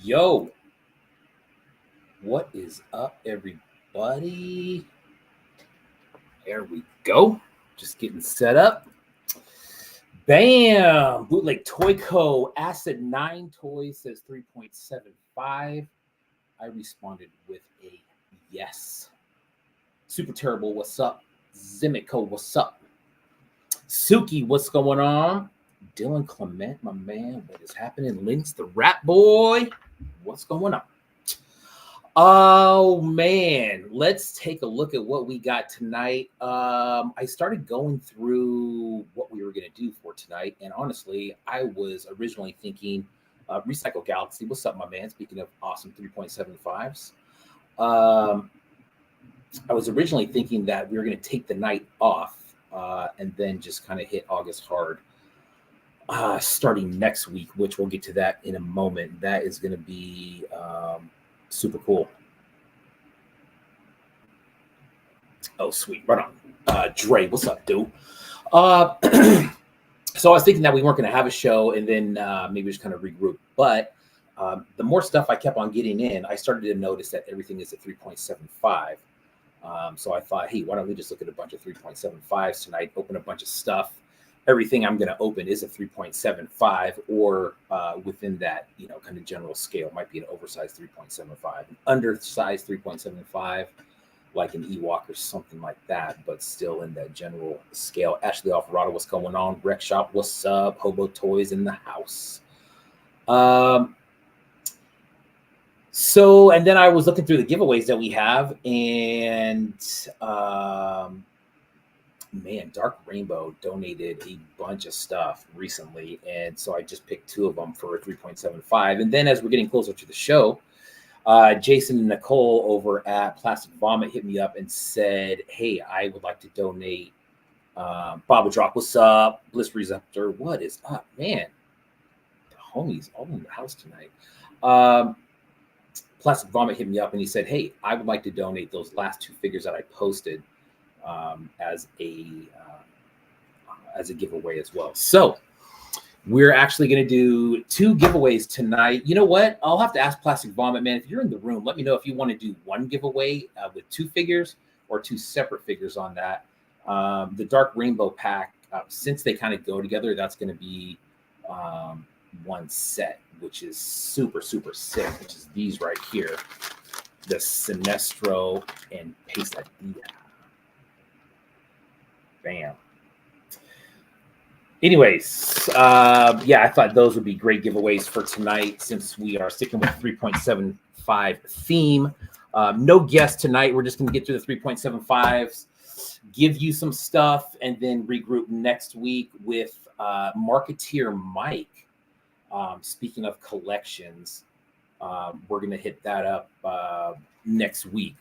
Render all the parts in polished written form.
Yo, what is up, everybody? There we go. Just getting set up. Bam! Bootleg Toy Co. Acid 9 Toys says 3.75. I responded with a yes. Super Terrible, what's up? Zimico, what's up? Suki, what's going on? Dylan Clement, my man, what is happening? Links, the rap boy, what's going on? Oh man, let's take a look at what we got tonight. I started going through what we were going to do for tonight, and honestly, I was originally thinking Recycle Galaxy. What's up, my man? Speaking of awesome 3.75s, I was originally thinking that we were going to take the night off and then just kind of hit August hard. Starting next week, which we'll get to that in a moment. That is going to be super cool. Oh, sweet. Right on. Dre, what's up, dude? So I was thinking that we weren't going to have a show and then maybe just kind of regroup. But the more stuff I kept on getting in, I started to notice that everything is at 3.75. So I thought, hey, why don't we just look at a bunch of 3.75s tonight, open a bunch of stuff. Everything I'm going to open is a 3.75 or within that, kind of general scale. It might be an oversized 3.75, an undersized 3.75, like an Ewok or something like that, but still in that general scale. Ashley Alvarado, what's going on? Rec Shop, what's up? Hobo Toys in the house. So, and then I was looking through the giveaways that we have, and man, Dark Rainbow donated a bunch of stuff recently, and so I just picked two of them for 3.75. And then as we're getting closer to the show, Jason and Nicole over at Plastic Vomit hit me up and said, hey, I would like to donate. Baba Drop, what's up? Bliss Receptor, what is up, man? The homies all in the house tonight. Plastic Vomit hit me up and he said, hey, I would like to donate those last two figures that I posted as a giveaway as well. So we're actually going to do two giveaways tonight. You know what? I'll have to ask Plastic Vomit, man. If you're in the room, let me know if you want to do one giveaway with two figures or two separate figures on that. The Dark Rainbow pack, since they kind of go together, that's going to be one set, which is super, super sick, which is these right here. The Sinestro and Pesadilla. Bam. Anyways, I thought those would be great giveaways for tonight since we are sticking with 3.75 theme. No guests tonight. We're just going to get through the 3.75s, give you some stuff, and then regroup next week with Marketeer Mike. Speaking of collections, we're going to hit that up next week.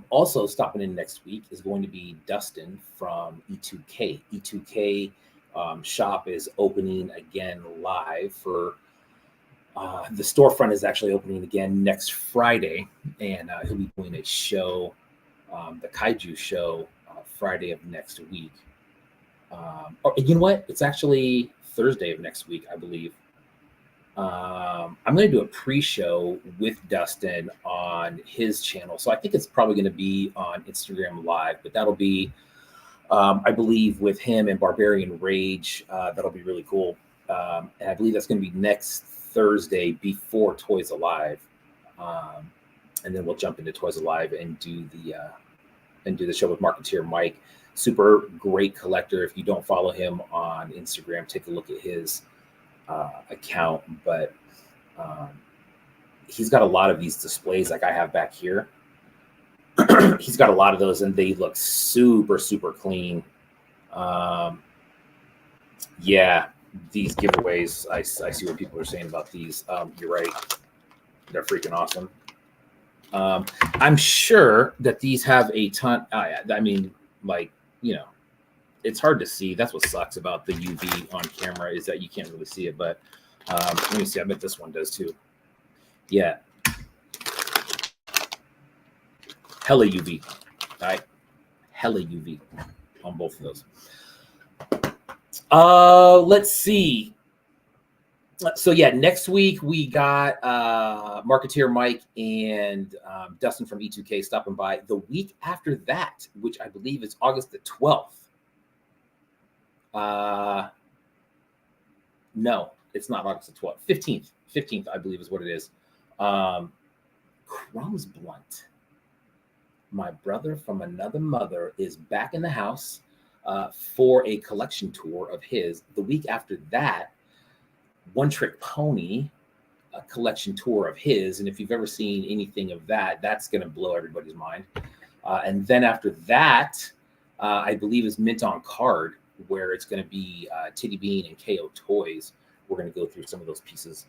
Also stopping in next week is going to be Dustin from E2K. E2K shop is opening again live for the storefront is actually opening again next Friday, and he'll be doing a show, the Kaiju show, Friday of next week. Or you know what? It's actually Thursday of next week, I believe. I'm going to do a pre-show with Dustin on his channel. So I think it's probably going to be on Instagram Live, but that'll be, I believe, with him and Barbarian Rage. That'll be really cool. And I believe that's going to be next Thursday before Toys Alive. And then we'll jump into Toys Alive and do the show with Marketeer Mike. Super great collector. If you don't follow him on Instagram, take a look at his account, but he's got a lot of these displays like I have back here. He's got a lot of those and they look super, super clean. These giveaways, I see what people are saying about these. You're right. They're freaking awesome. I'm sure that these have a ton. I mean, it's hard to see. That's what sucks about the UV on camera is that you can't really see it. But let me see. I bet this one does too. Yeah. Hella UV. All right. Hella UV on both of those. Let's see. So yeah, next week we got Marketeer Mike and Dustin from E2K stopping by. The week after that, which I believe is August the 12th. No, it's not August the 12th. 15th. 15th, I believe is what it is. Crumbs Blunt, my brother from another mother, is back in the house for a collection tour of his. The week after that, One Trick Pony, a collection tour of his. And if you've ever seen anything of that, that's going to blow everybody's mind. And then after that, I believe is Mint on Card, where it's going to be Titty Bean and KO Toys. We're going to go through some of those pieces.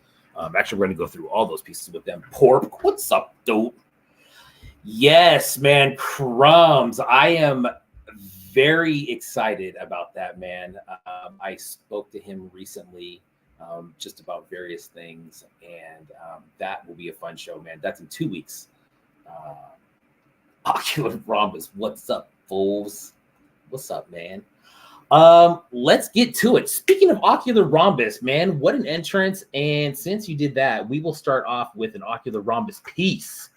Actually, we're going to go through all those pieces with them. Pork, what's up, dope? Yes, man, Crumbs. I am very excited about that, man. I spoke to him recently just about various things, and that will be a fun show, man. That's in 2 weeks. Ocular Rhombus, what's up, fools? What's up, man? Let's get to it. Speaking of Ocular Rhombus, man, what an entrance. And since you did that, we will start off with an Ocular Rhombus piece.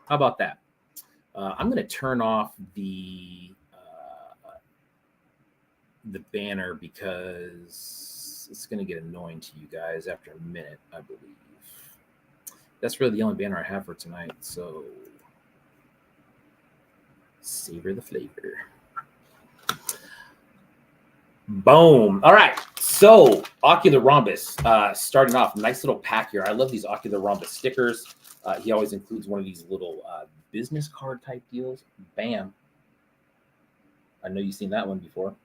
How about that? I'm going to turn off the banner because it's going to get annoying to you guys after a minute, I believe. That's really the only banner I have for tonight, so savor the flavor. Boom. All right. So Ocular Rhombus, starting off, nice little pack here. I love these Ocular Rhombus stickers. He always includes one of these little business card type deals. Bam. I know you've seen that one before.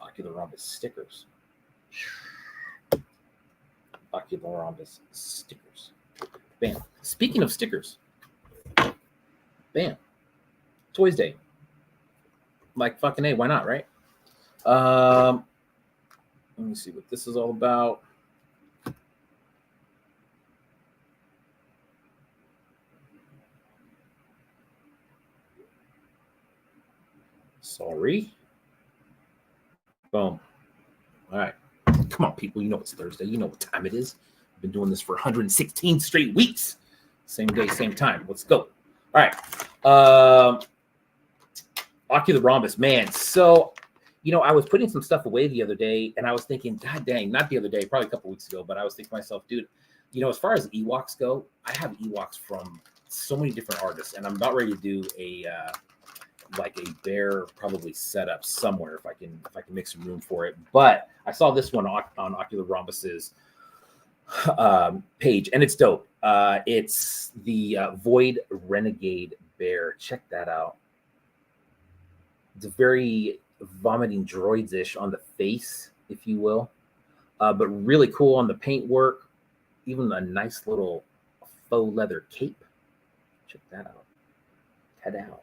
Ocular Rhombus stickers. Ocular Rhombus stickers. Bam. Speaking of stickers. Bam. Toys Day. Like fucking A, why not, right? Let me see what this is all about. Sorry. Boom. All right. Come on, people. You know it's Thursday. You know what time it is. I've been doing this for 116 straight weeks. Same day, same time. Let's go. All right. Ocular Rhombus, man. So, I was putting some stuff away the other day, and I was thinking, God dang, not the other day, probably a couple weeks ago, but I was thinking to myself, dude, as far as Ewoks go, I have Ewoks from so many different artists, and I'm about ready to do a bear probably setup somewhere if I can make some room for it. But I saw this one on Ocular Rhombus's page, and it's dope. It's the Void Renegade Bear. Check that out. It's a very vomiting droids-ish on the face, if you will, but really cool on the paintwork. Even a nice little faux leather cape. Check that out. Head out.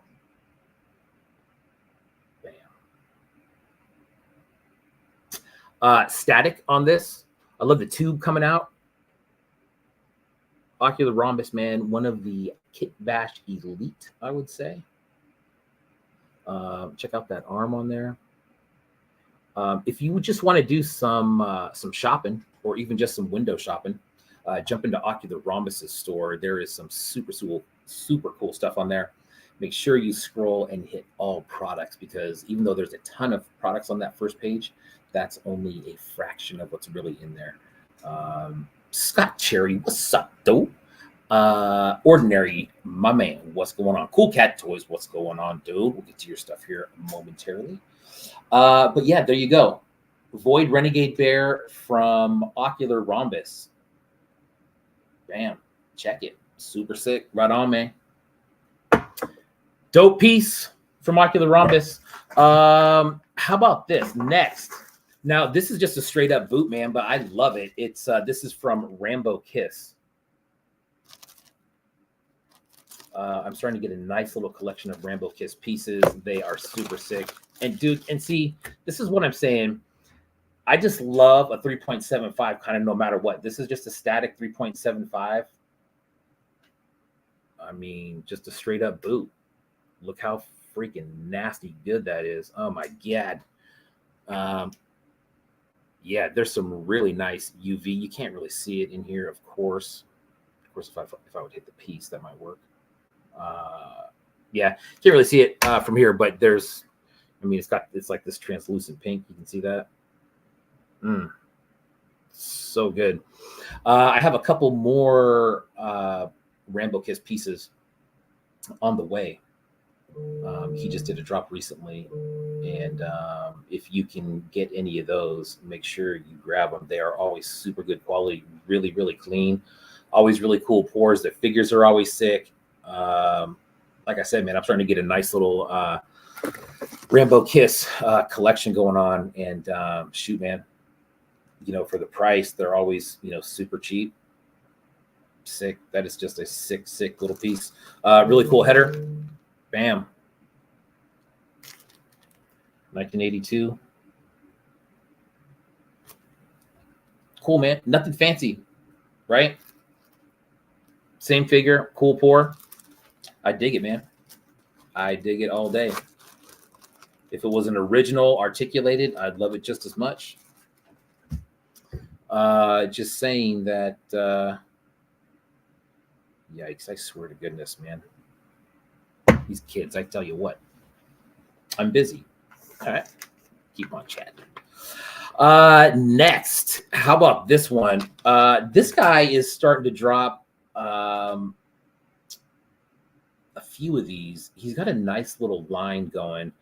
Bam. Static on this. I love the tube coming out. Ocular Rhombus, man, one of the Kit Bash elite, I would say. Check out that arm on there. If you just want to do some shopping or even just some window shopping, jump into Ocular Rhombus's store. There is some super cool stuff on there. Make sure you scroll and hit all products, because even though there's a ton of products on that first page, that's only a fraction of what's really in there. Scott Cherry, what's up, dope? Ordinary, my man, what's going on? Cool Cat Toys, what's going on, dude? We'll get to your stuff here momentarily. But yeah, there you go. Void Renegade Bear from Ocular Rhombus. Bam. Check it. Super sick. Right on, man. Dope piece from Ocular Rhombus. How about this? Next. Now, this is just a straight up boot, man, but I love it. It's this is from Rambo Kiss. I'm starting to get a nice little collection of Rambo Kiss pieces. They are super sick. And dude, and see, this is what I'm saying. I just love a 3.75 kind of no matter what. This is just a static 3.75. I mean, just a straight up boot. Look how freaking nasty good that is. Oh my God. Yeah, there's some really nice UV. You can't really see it in here, of course. Of course, if I would hit the piece, that might work. Yeah, can't really see it from here, but there's, I mean, it's like this translucent pink. You can see that. So good. I have a couple more Rambo Kiss pieces on the way. He just did a drop recently, and if you can get any of those, make sure you grab them. They are always super good quality, really, really clean, always really cool pours. The figures are always sick. Like I said, man, I'm starting to get a nice little Rambo Kiss collection going on, and shoot, man, for the price, they're always, super cheap. Sick. That is just a sick little piece. Really cool header. Bam. 1982. Cool, man. Nothing fancy, right? Same figure, cool pour. I dig it, man. I dig it all day. If it was an original articulated, I'd love it just as much. Just saying that, yikes, I swear to goodness, man. These kids, I tell you what, I'm busy. All right, keep on chatting. Next, how about this one? This guy is starting to drop a few of these. He's got a nice little line going.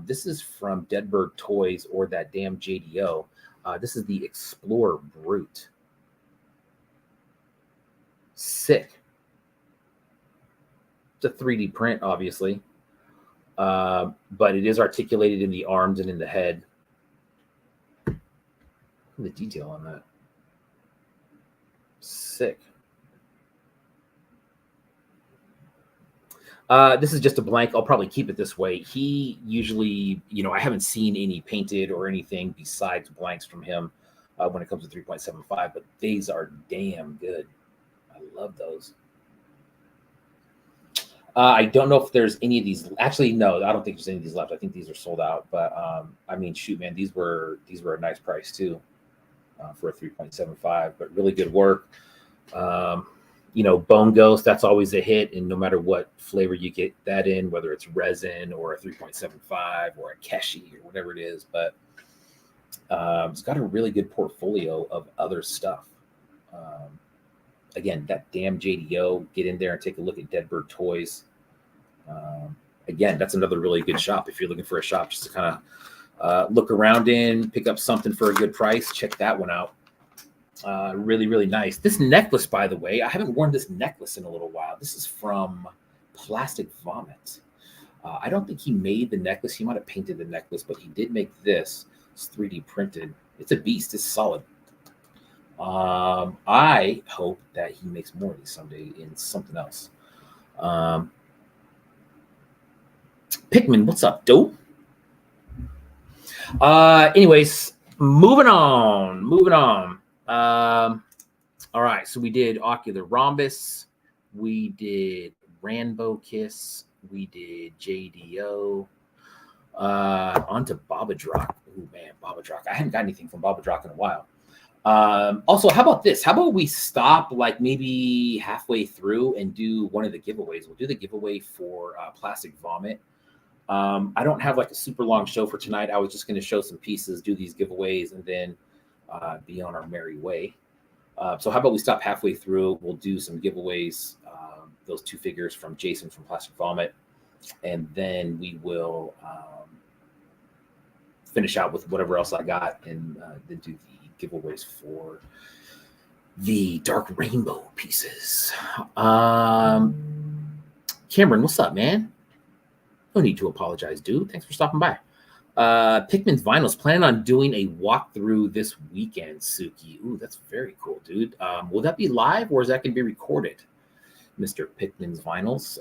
This is from Deadbird Toys, or that damn JDO. This is the Explorer Brute. Sick. It's a 3D print, obviously, but it is articulated in the arms and in the head. The detail on that. Sick. This is just a blank. I'll probably keep it this way. He usually, I haven't seen any painted or anything besides blanks from him when it comes to 3.75, but these are damn good. I love those. I don't know if there's any of these. Actually, no, I don't think there's any of these left. I think these are sold out. But I mean, shoot, man, these were a nice price too for a 3.75. But really good work. Bone Ghost, that's always a hit, and no matter what flavor you get that in, whether it's resin or a 3.75 or a Keshi or whatever it is, but it's got a really good portfolio of other stuff. Again, that damn JDO, get in there and take a look at Deadbird Toys. Again, that's another really good shop. If you're looking for a shop just to kind of look around in, pick up something for a good price, check that one out. Really, really nice. This necklace, by the way, I haven't worn this necklace in a little while. This is from Plastic Vomit. I don't think he made the necklace. He might have painted the necklace, but he did make this. It's 3D printed. It's a beast. It's solid. I hope that he makes more of these someday in something else. Pikmin, what's up, dope? Anyways, moving on. All right, so we did Ocular Rhombus, we did Rambo Kiss, we did JDO. Onto Babadrock. Oh man, Babadrock. I haven't got anything from Babadrock in a while. Also, how about this? How about we stop like maybe halfway through and do one of the giveaways? We'll do the giveaway for Plastic Vomit. I don't have like a super long show for tonight. I was just going to show some pieces, do these giveaways, and then be on our merry way. So how about we stop halfway through? We'll do some giveaways, those two figures from Jason from Plastic Vomit, and then we will finish out with whatever else I got, and then do the giveaways for the Dark Rainbow pieces. Cameron, what's up, man? No need to apologize, dude. Thanks for stopping by. Pikmin's Vinyls, planning on doing a walkthrough this weekend, Suki. Ooh, that's very cool, dude. Will that be live or is that going to be recorded, Mr. Pikmin's Vinyls?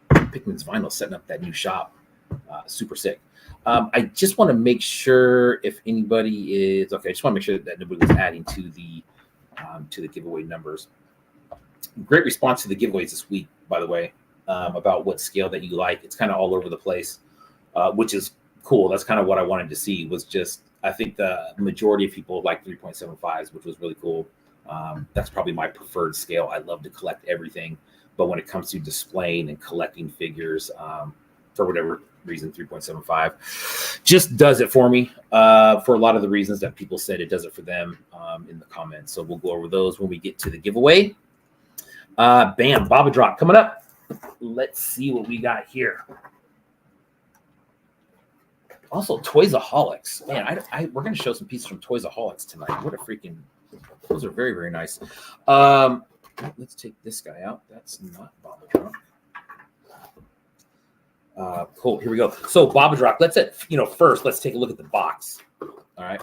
Pikmin's Vinyls setting up that new shop. Super sick. I just want to make sure if anybody is okay. I just want to make sure that nobody was adding to the giveaway numbers. Great response to the giveaways this week, by the way, about what scale that you like. It's kind of all over the place, which is cool. That's kind of what I wanted to see, was just I think the majority of people like 3.75s, which was really cool. That's probably my preferred scale. I love to collect everything, but when it comes to displaying and collecting figures, for whatever reason, 3.75 just does it for me. For a lot of the reasons that people said it does it for them in the comments. So we'll go over those when we get to the giveaway. Bam, Baba Drop coming up. Let's see what we got here. Also, Toysaholics. Man, we're going to show some pieces from Toysaholics tonight. What a freaking... Those are very, very nice. Let's take this guy out. That's not Baba Drop. Cool. Here we go. So Baba Drop. First, let's take a look at the box. All right.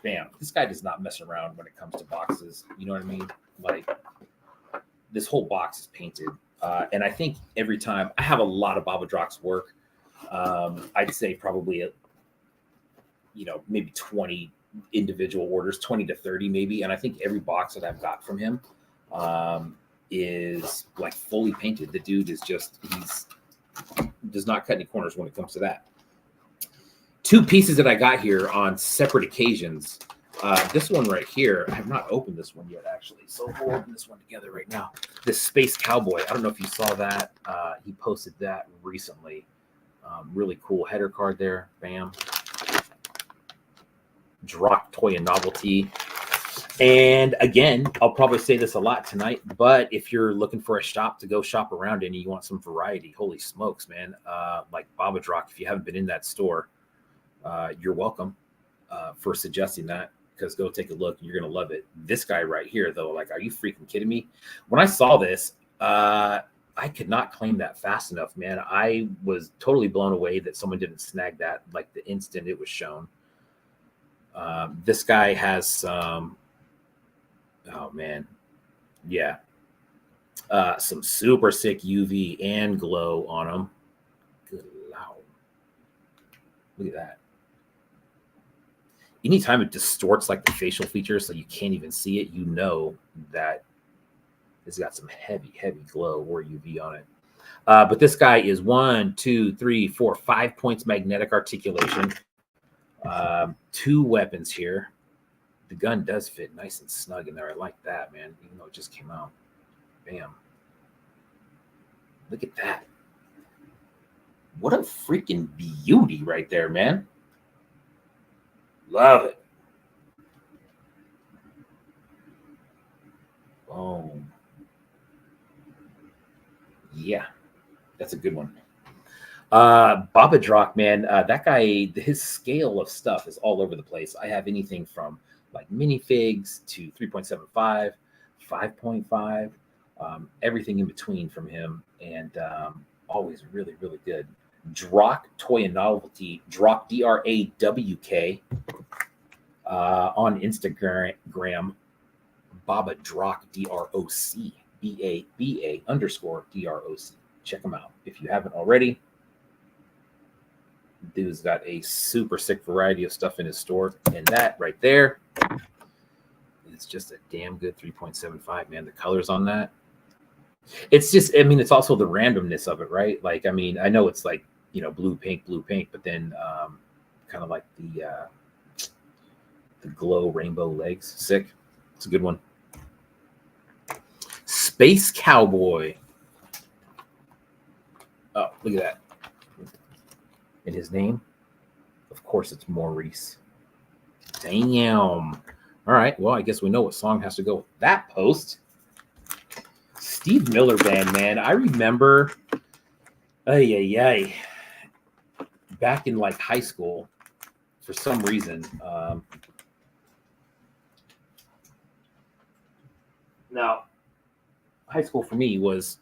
Bam. This guy does not mess around when it comes to boxes. You know what I mean? Like, this whole box is painted. And I think every time I have a lot of Baba Drop's work, I'd say probably, maybe 20 individual orders, 20 to 30 maybe. And I think every box that I've got from him is like fully painted. The dude is does not cut any corners when it comes to that. Two pieces that I got here on separate occasions. This one right here, I have not opened this one yet, actually. So we'll open this one together right now. This Space Cowboy. I don't know if you saw that. He posted that recently. Really cool header card there. Bam. Drock Toy and Novelty. And again, I'll probably say this a lot tonight, but if you're looking for a shop to go shop around in and you want some variety, holy smokes, man. Like Baba Drock, if you haven't been in that store, you're welcome for suggesting that, because go take a look. You're going to love it. This guy right here, though, like, are you freaking kidding me? When I saw this, I could not claim that fast enough, man. I was totally blown away that someone didn't snag that like the instant it was shown. This guy has some, oh man, yeah, some super sick UV and glow on him. Good Lord. Look at that. Anytime it distorts like the facial features so you can't even see it, you know that it's got some heavy, heavy glow or UV on it. But this guy is 1, 2, 3, 4, 5 points magnetic articulation. 2 weapons here. The gun does fit nice and snug in there. I like that, man, even though it just came out. Bam. Look at that. What a freaking beauty right there, man. Love it. Boom. Yeah, that's a good one. Baba Drock, man, that guy, his scale of stuff is all over the place. I have anything from like minifigs to 3.75, 5.5, everything in between from him, and always really, really good. Drock Toy and Novelty, Drock DRAWK on Instagram, Baba Drock DROC, BABA_DROC. Check them out if you haven't already. Dude's got a super sick variety of stuff in his store, and that right there, it's just a damn good 3.75, man. The colors on that, it's just, I mean, it's also the randomness of it, right? Like, I mean, I know it's like, blue, pink, but then kind of like the glow rainbow legs. Sick. It's a good one. Space Cowboy. Oh, look at that. And his name, of course, it's Maurice. Damn. All right. Well, I guess we know what song has to go with that post. Steve Miller Band, man. I remember, back in like high school, for some reason. Now, high school for me was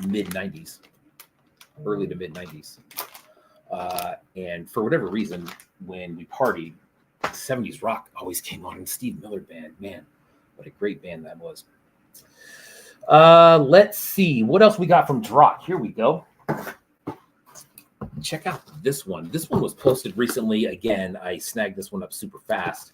mid 90s. Early to mid 90s. And for whatever reason, when we partied, 70s rock always came on in Steve Miller Band. Man, what a great band that was. Let's see what else we got from Drock. Here we go. Check out this one. This one was posted recently. Again, I snagged this one up super fast.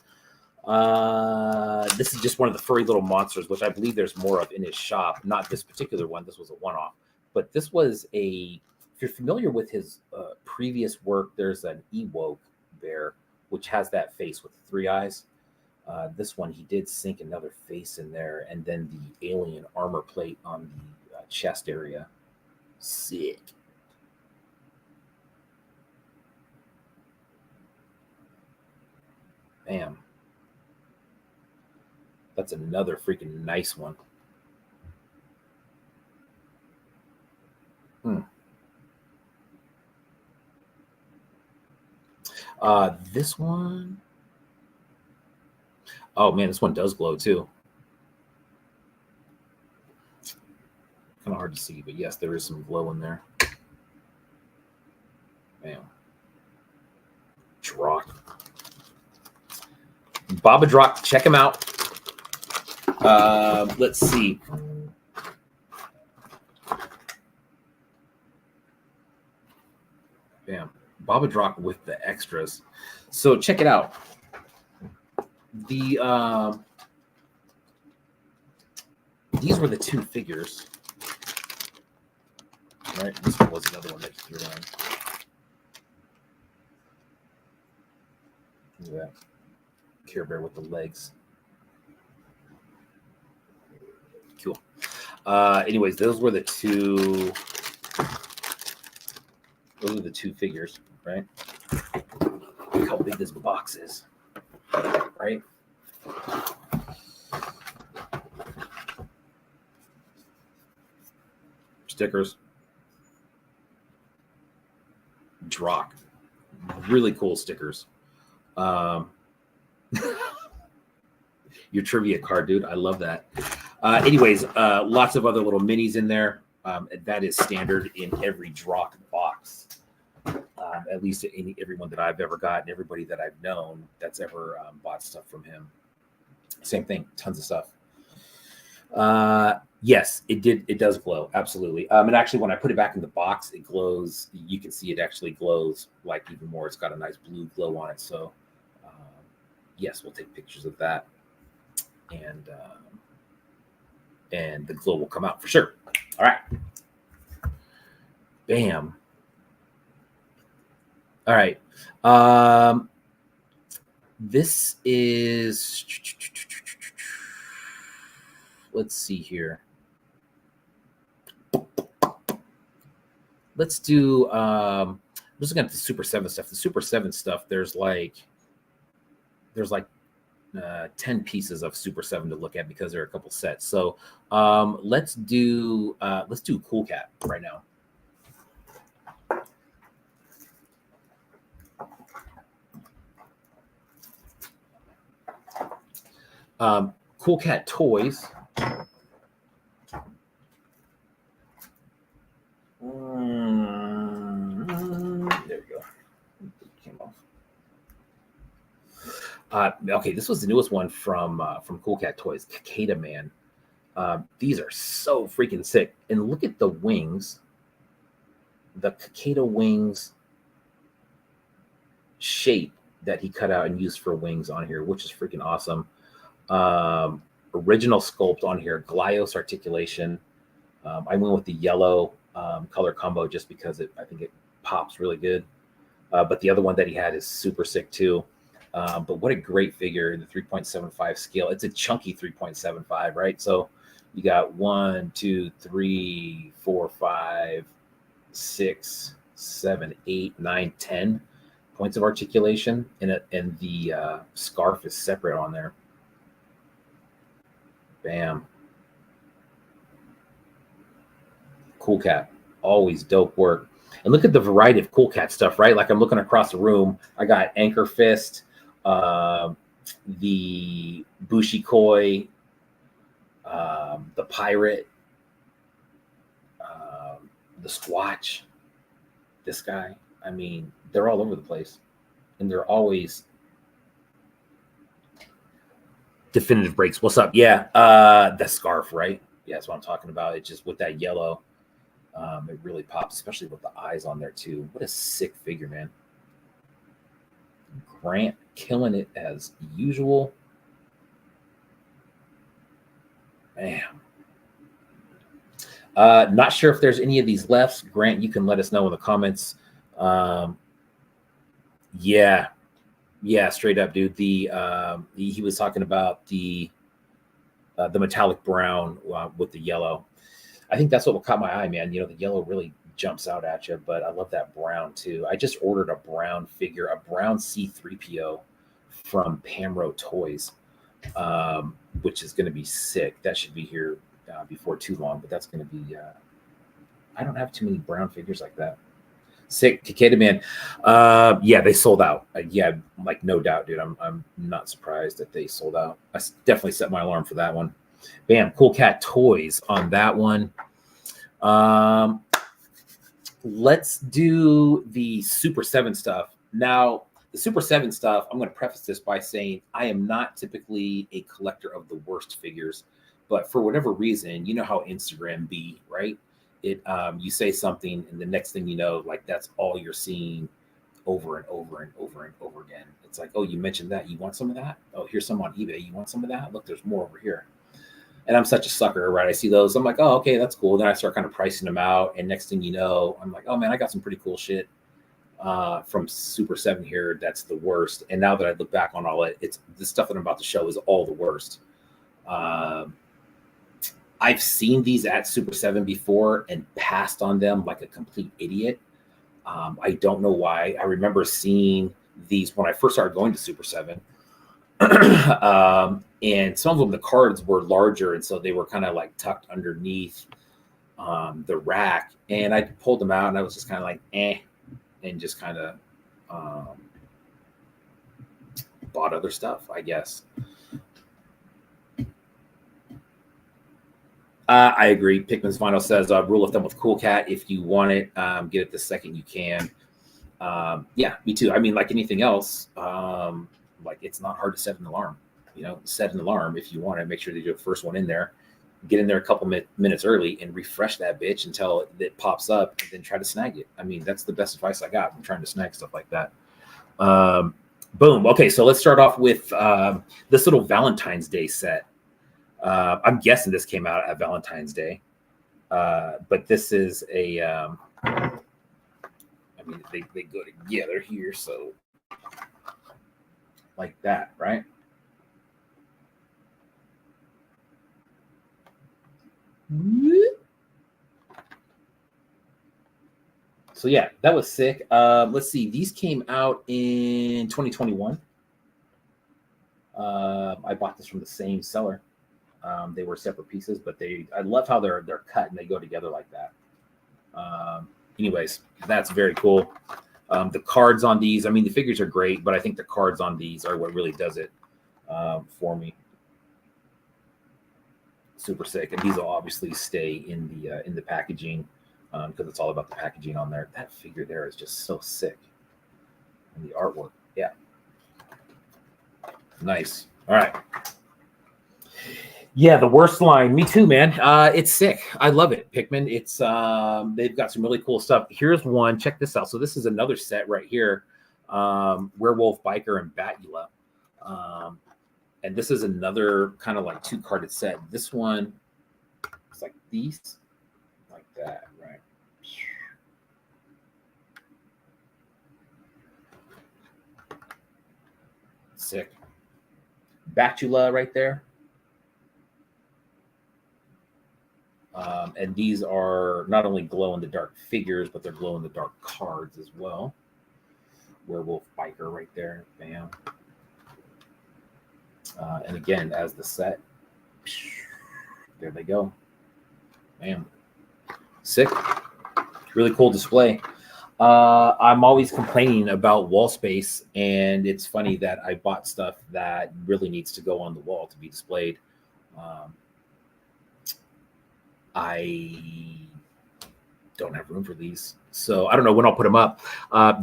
This is just one of the furry little monsters, which I believe there's more of in his shop. Not this particular one. This was a one-off. But this was if you're familiar with his previous work, there's an Ewok bear which has that face with 3 eyes. This one, he did sink another face in there, and then the alien armor plate on the chest area. Sick. Bam. That's another freaking nice one. This one. Oh man, this one does glow too. Kind of hard to see, but yes, there is some glow in there. Bam. Drock. Baba-Drock, check him out. Let's see. Bam. Baba-Drock with the extras. So check it out. These were the 2 figures. Right, this one was another one that you threw on. Look at that. Care Bear with the legs. Cool. Anyways, those were the 2. Those are the 2 figures, right? Look how big this box is, right? Stickers. Drock. Really cool stickers. Your trivia card, dude. I love that. Anyways, lots of other little minis in there. That is standard in every Drock box. At least everyone that I've ever gotten, everybody that I've known that's ever bought stuff from him. Same thing, tons of stuff. Yes, it does glow, absolutely. And actually, when I put it back in the box, it glows. You can see it actually glows like even more. It's got a nice blue glow on it. So yes, we'll take pictures of that, and the glow will come out for sure. All right, bam. All right. This is, let's see here. Let's do, I'm just looking at the Super 7 stuff. The Super 7 stuff, there's like 10 pieces of Super 7 to look at because there are a couple sets. So let's do Cool Cat right now. Cool Cat Toys. There we go. Came off. Okay, this was the newest one from Cool Cat Toys, Cicada Man. These are so freaking sick. And look at the wings. The cicada wings shape that he cut out and used for wings on here, which is freaking awesome. Original sculpt on here, Glyos articulation. I went with the yellow color combo just because I think it pops really good. But the other one that he had is super sick too. But what a great figure, the 3.75 scale. It's a chunky 3.75, right? So you got 1, 2, 3, 4, 5, 6, 7, 8, 9, 10 points of articulation, and the scarf is separate on there. Bam. Cool Cat, always dope work. And look at the variety of Cool Cat stuff, right? Like I'm looking across the room. I got Anchor Fist, the Bushi Koi, the Pirate, the Squatch, this guy. I mean, they're all over the place. And they're always definitive breaks. What's up? Yeah, the scarf, right? Yeah, that's what I'm talking about. It's just with that yellow. It really pops, especially with the eyes on there too. What a sick figure, man. Grant killing it as usual. Bam. Not sure if there's any of these left. Grant, you can let us know in the comments. Yeah. Yeah, straight up, dude. He was talking about the metallic brown with the yellow. I think that's what caught my eye, man. You know, the yellow really jumps out at you, but I love that brown too. I just ordered a brown figure, a brown C3PO from Pamro Toys, which is going to be sick. That should be here before too long, but that's going to be. I don't have too many brown figures like that. Sick, Takeda man. Yeah, they sold out. Yeah, like no doubt, dude. I'm not surprised that they sold out. Definitely set my alarm for that one. Bam, Cool Cat Toys on that one. Um, let's do the Super 7 stuff. Now, the Super 7 stuff, I'm going to preface this by saying I am not typically a collector of the worst figures, but for whatever reason, you know how Instagram be, right? It you say something and the next thing you know, like that's all you're seeing over and over and over and over again. It's like, oh, you mentioned that. You want some of that? Oh, here's some on eBay. You want some of that? Look, there's more over here. And I'm such a sucker, right? I see those. I'm like, oh, okay, that's cool. Then I start kind of pricing them out. And next thing you know, I'm like, oh man, I got some pretty cool shit from Super 7 here. That's the worst. And now that I look back on all it, it's the stuff that I'm about to show is all the worst. I've seen these at Super 7 before and passed on them like a complete idiot. I don't know why. I remember seeing these when I first started going to Super 7. And some of them, the cards were larger. And so they were kind of like tucked underneath the rack. And I pulled them out and I was just kind of like, and just kind of bought other stuff, I guess. I agree. Pikmin's Final says, rule of thumb with Cool Cat. If you want it, get it the second you can. Yeah, me too. I mean, like anything else, like it's not hard to set an alarm. You know, set an alarm if you want to. Make sure that you're the first one in there. Get in there a couple minutes early and refresh that bitch until it pops up, and then try to snag it. I mean, that's the best advice I got from trying to snag stuff like that. Boom. Okay, so let's start off with this little Valentine's Day set. I'm guessing this came out at Valentine's Day, but this is a. I mean, they go together here, so like that, right? So yeah, that was sick. Let's see. These came out in 2021. I bought this from the same seller. They were separate pieces, but I love how they're cut and they go together like that. Anyways, that's very cool. The cards on these, I mean, the figures are great, but I think the cards on these are what really does it for me. Super sick, and these will obviously stay in the packaging because it's all about the packaging on there. That figure there is just so sick, and the artwork, yeah, nice. All right. Yeah, the worst line. Me too, man. It's sick. I love it, Pikmin. It's they've got some really cool stuff. Here's one. Check this out. So this is another set right here. Werewolf Biker and Batula. And this is another kind of like two-carded set. This one is like these, like that, right? Sick. Batula right there. And these are not only glow-in-the-dark figures, but they're glow-in-the-dark cards as well. Werewolf Biker right there. Bam. And again, as the set, there they go. Bam. Sick. Really cool display. I'm always complaining about wall space, and it's funny that I bought stuff that really needs to go on the wall to be displayed. I don't have room for these, so I don't know when I'll put them up.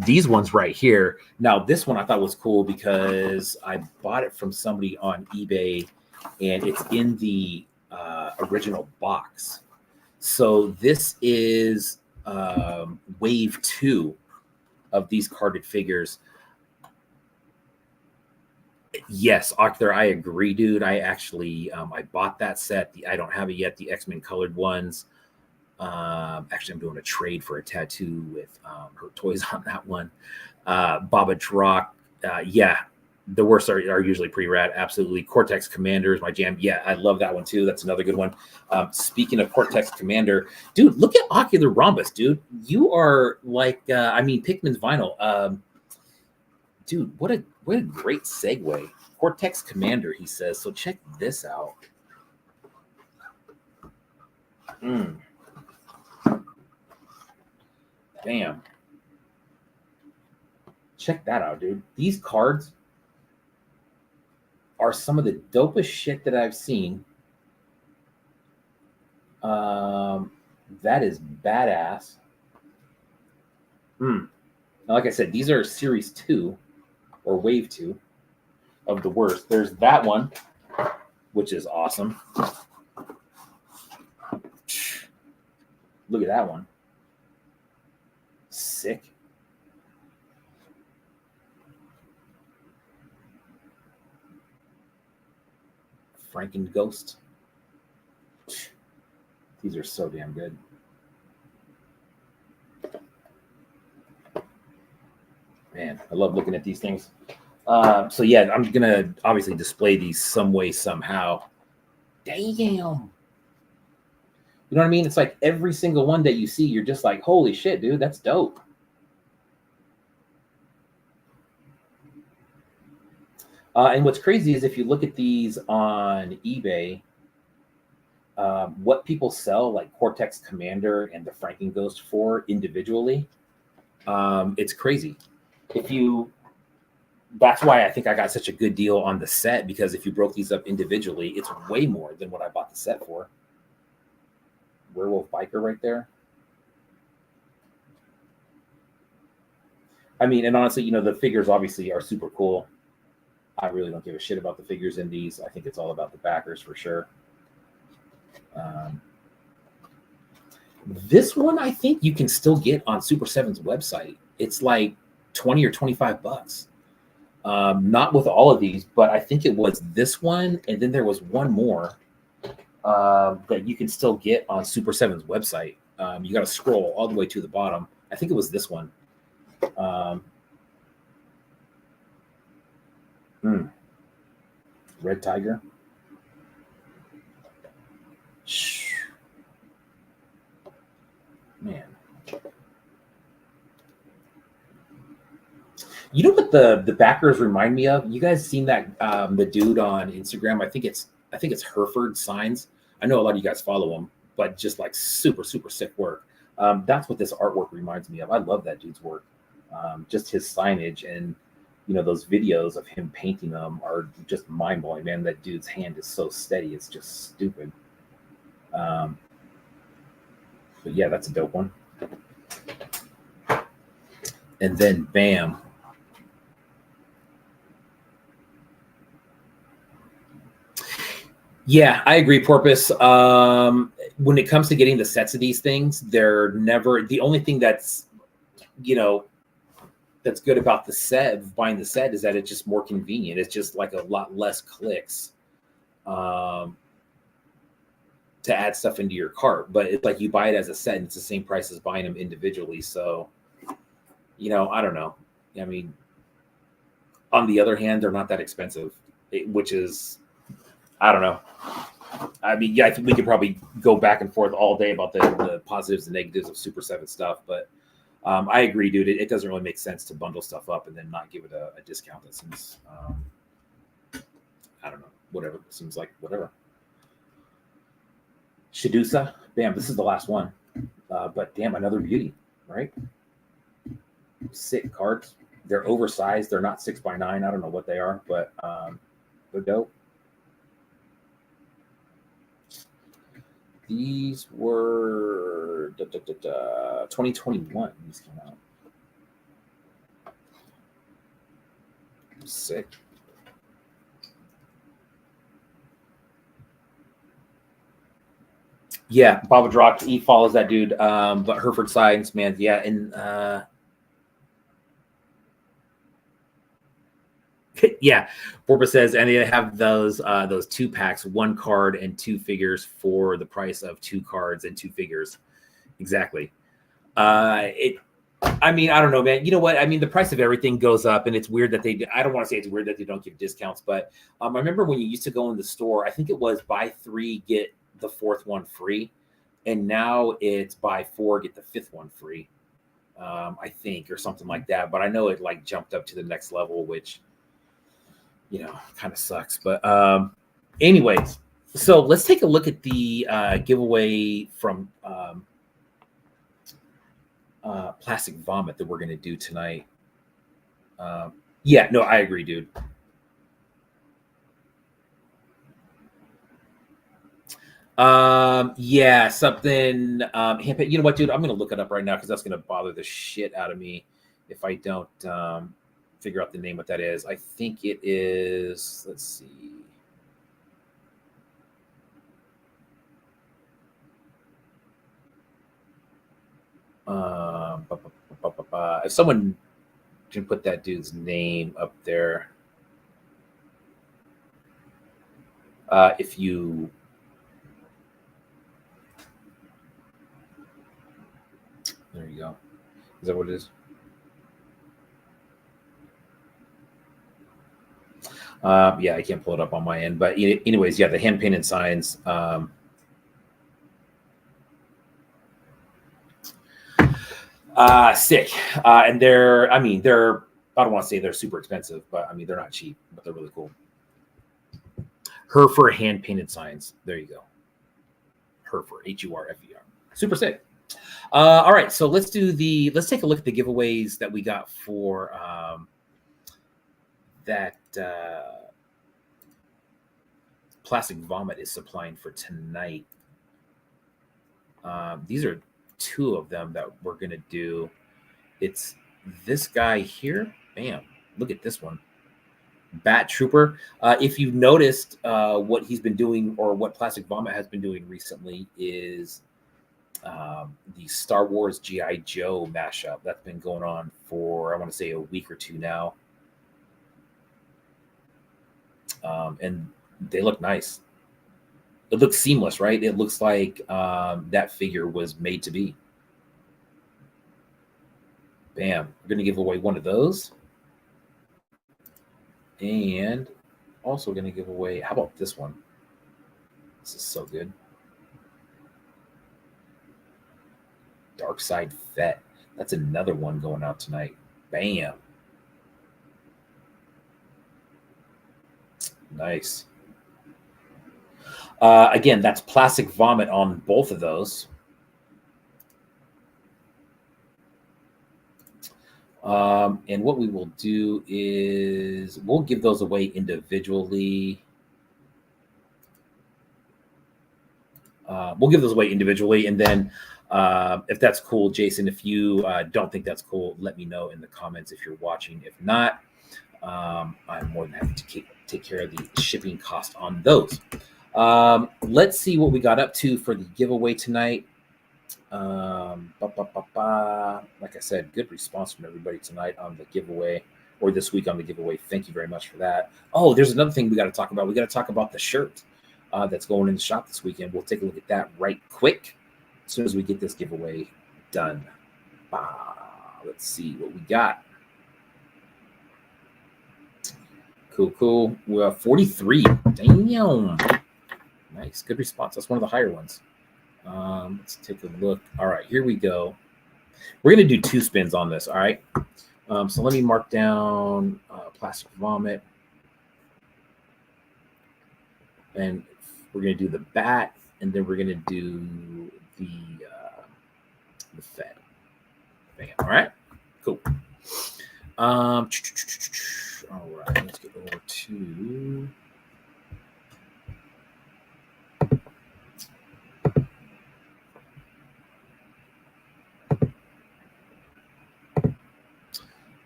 These ones right here. Now, this one I thought was cool because I bought it from somebody on eBay, and it's in the original box. So this is wave 2 of these carded figures. Yes, Octar, I agree, dude. I actually I bought that set. I don't have it yet. The X-Men colored ones. Actually, I'm doing a trade for a tattoo with her toys on that one. Baba Drock, Yeah, the worst are usually pretty rad. Absolutely. Cortex Commander is my jam. Yeah, I love that one too. That's another good one. Speaking of Cortex Commander, dude, look at Ocular Rhombus, dude. You are like, Pikmin's vinyl. Dude, what a great segue. Cortex Commander, he says. So check this out. Bam. Check that out, dude. These cards are some of the dopest shit that I've seen. That is badass. Now, like I said, these are Series 2 or Wave 2 of the worst. There's that one, which is awesome. Look at that one. Sick. Franken Ghost. These are so damn good. Man, I love looking at these things. So yeah, I'm gonna obviously display these some way, somehow. Damn. You know what I mean? It's like every single one that you see, you're just like, holy shit, dude, that's dope. And what's crazy is if you look at these on eBay, what people sell like Cortex Commander and the Franken Ghost for individually, it's crazy. That's why I think I got such a good deal on the set, because if you broke these up individually, it's way more than what I bought the set for. Werewolf Biker right there. I mean, and honestly, the figures obviously are super cool. I really don't give a shit about the figures in these. I think it's all about the backers for sure. This one, I think you can still get on Super 7's website. It's like 20 or 25 bucks. Not with all of these, but I think it was this one. And then there was one more that you can still get on Super 7's website. You got to scroll all the way to the bottom. I think it was this one. Red Tiger. Man. You know what the backers remind me of? You guys seen that the dude on Instagram? I think it's Hereford Signs. I know a lot of you guys follow him, but just like super, super sick work. That's what this artwork reminds me of. I love that dude's work. Just his signage and those videos of him painting them are just mind blowing, man. That dude's hand is so steady. It's just stupid. But yeah, that's a dope one. And then bam. Yeah, I agree, Porpoise. When it comes to getting the sets of these things, they're never the only thing that's that's good about the set, buying the set, is that it's just more convenient. It's just like a lot less clicks to add stuff into your cart. But it's like you buy it as a set and it's the same price as buying them individually. So, I don't know. I mean, on the other hand, they're not that expensive, which is, I don't know. I mean, yeah, I think we could probably go back and forth all day about the positives and negatives of Super 7 stuff, but I agree, dude. It doesn't really make sense to bundle stuff up and then not give it a discount. That seems, I don't know, whatever. It seems like whatever. Shadusa, bam, this is the last one. But damn, another beauty, right? Sick cards. They're oversized. They're not 6x9. I don't know what they are, but they're dope. These were 2021. These came out. Sick. Yeah, Baba dropped. He follows that dude. But Hereford Signs, man, yeah, and yeah, Borba says, and they have those 2 packs, 1 card and 2 figures for the price of 2 cards and 2 figures. Exactly. I mean, I don't know, man. You know what? I mean, the price of everything goes up, and it's weird that I don't want to say it's weird that they don't give discounts, but I remember when you used to go in the store, I think it was buy three, get the fourth one free. And now it's buy four, get the fifth one free, I think, or something like that. But I know it like jumped up to the next level, which, kind of sucks. But anyways, so let's take a look at the giveaway from Plastic Vomit that we're going to do tonight. Yeah, no, I agree, dude. Yeah, something. You know what, dude? I'm going to look it up right now because that's going to bother the shit out of me if I don't figure out the name what that is. I think it is. Let's see. If someone can put that dude's name up there, if you, there you go. Is that what it is? Yeah, I can't pull it up on my end, but anyways, yeah, the hand painted signs. Sick. And they're, I don't want to say they're super expensive, but I mean, they're not cheap, but they're really cool. Herfer hand painted signs. There you go. Herfer, H-U-R-F-E-R. Super sick. All right, so let's take a look at the giveaways that we got for that Plastic Vomit is supplying for tonight. These are two of them that we're gonna do. It's this guy here. Bam! Look at this one, Bat Trooper. If you've noticed, what he's been doing, or what Plastic Vomit has been doing recently, is the Star Wars G.I. Joe mashup that's been going on for, I want to say, a week or two now. And they look nice. It looks seamless, right? It looks like that figure was made to be. Bam. We're going to give away one of those. And also going to give away, how about this one? This is so good. Dark Side Fett. That's another one going out tonight. Bam. Nice. Again, that's Plastic Vomit on both of those. And what we will do is we'll give those away individually. And then if that's cool, Jason, if you don't think that's cool, let me know in the comments if you're watching. If not, I'm more than happy to take care of the shipping cost on those. Let's see what we got up to for the giveaway tonight. Like I said, good response from everybody tonight on the giveaway, or this week on the giveaway. Thank you very much for that. Oh, there's another thing we got to talk about. We got to talk about the shirt that's going in the shop this weekend. We'll take a look at that right quick as soon as we get this giveaway done. Let's see what we got. Cool. We have 43. Damn. Nice. Good response. That's one of the higher ones. Let's take a look. All right, here we go. We're going to do 2 spins on this. All right. So let me mark down Plastic Vomit. And we're going to do the bat, and then we're going to do the Fed. Bam. All right. Cool. All right. Let's get over to.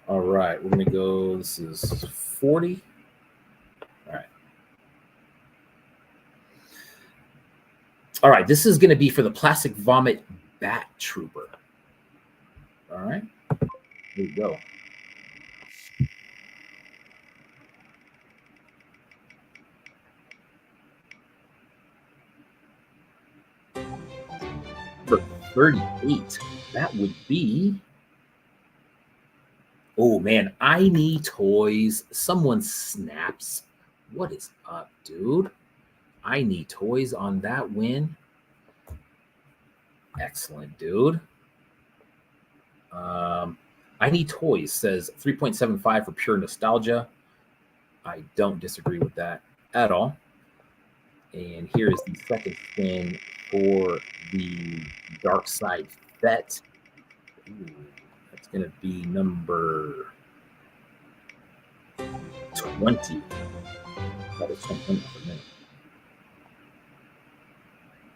All right, we're going to go, this is 40. All right. All right, this is going to be for the Plastic Vomit Bat Trooper. All right, here we go. For 38, that would be Oh man, I need toys. Someone snaps. What is up, dude? I need toys on that win. Excellent, dude. I need toys says 3.75 for pure nostalgia. I don't disagree with that at all. And here is the second spin for the Dark Side Bet. Ooh, that's going to be number 20. That is 20 per minute.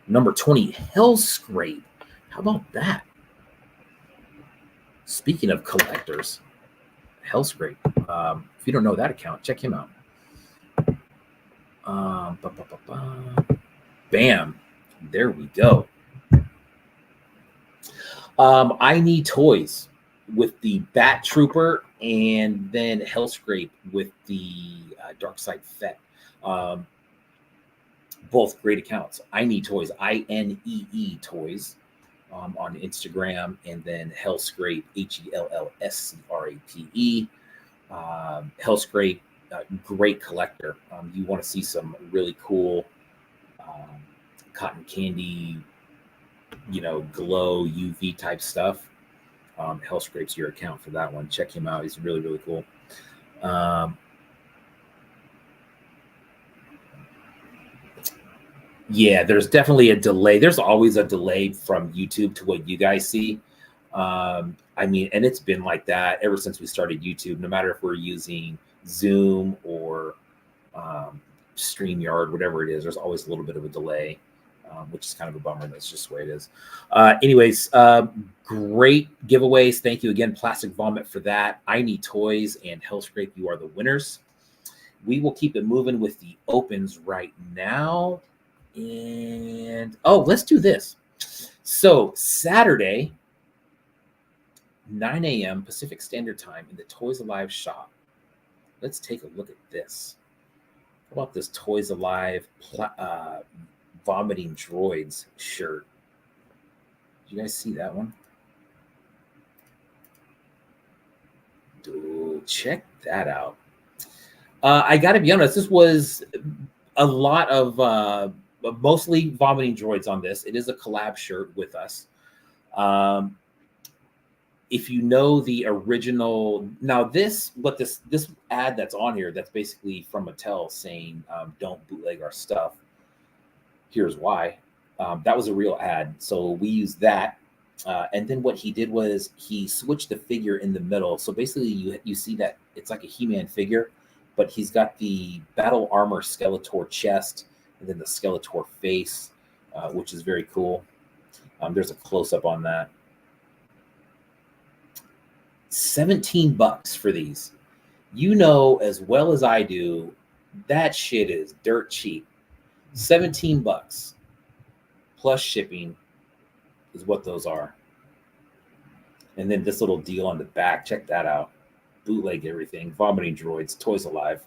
Number 20, Hellscrape. How about that? Speaking of collectors, Hellscrape. If you don't know that account, check him out. Bam. There we go. I need toys with the Bat Trooper and then Hellscrape with the Dark Side Fet. Both great accounts. I need toys. INEE toys on Instagram, and then Hellscrape HELLSCRAPE. Hellscrape, great collector. You want to see some really cool cotton candy, glow UV type stuff. Hellscrape's your account for that one. Check him out. He's really, really cool. Yeah, there's definitely a delay. There's always a delay from YouTube to what you guys see. And it's been like that ever since we started YouTube, no matter if we're using Zoom or StreamYard, whatever it is, there's always a little bit of a delay, which is kind of a bummer. That's just the way it is. Anyways, great giveaways. Thank you again, Plastic Vomit, for that. I Need Toys and Hellscrape, you are the winners. We will keep it moving with the opens right now. And let's do this. So Saturday, 9 a.m. Pacific Standard Time in the Toys Alive shop. Let's take a look at this. How about this Toys Alive Vomiting Droids shirt? Did you guys see that one? Dude, check that out. I got to be honest, this was a lot of mostly Vomiting Droids on this. It is a collab shirt with us. If you know the original, now this ad that's on here, that's basically from Mattel saying, don't bootleg our stuff. Here's why. That was a real ad. So we used that. And then what he did was he switched the figure in the middle. So basically you see that it's like a He-Man figure, but he's got the Battle Armor Skeletor chest and then the Skeletor face, which is very cool. There's a close-up on that. $17 for these. You know as well as I do, that shit is dirt cheap. $17 plus shipping is what those are. And then this little deal on the back, check that out. Bootleg everything. Vomiting Droids, Toys Alive.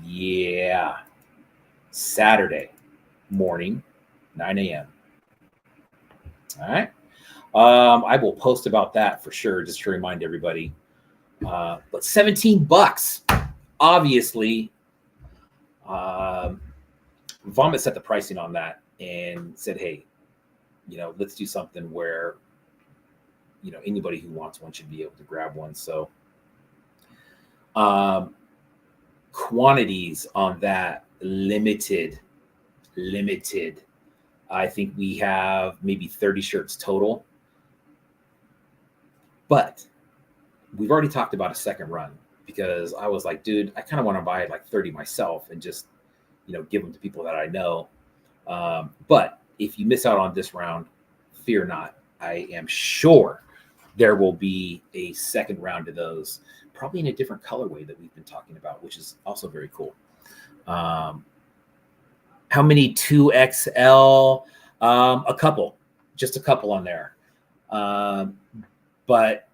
Yeah. Saturday morning, 9 a.m. All right. I will post about that for sure, just to remind everybody. But $17, obviously. Vomit set the pricing on that and said, hey, let's do something where, anybody who wants one should be able to grab one. So quantities on that limited. I think we have maybe 30 shirts total. But we've already talked about a second run because I was like, dude, I kind of want to buy like 30 myself and just, give them to people that I know. But if you miss out on this round, fear not. I am sure there will be a second round of those, probably in a different colorway that we've been talking about, which is also very cool. How many 2XL? A couple, just a couple on there. But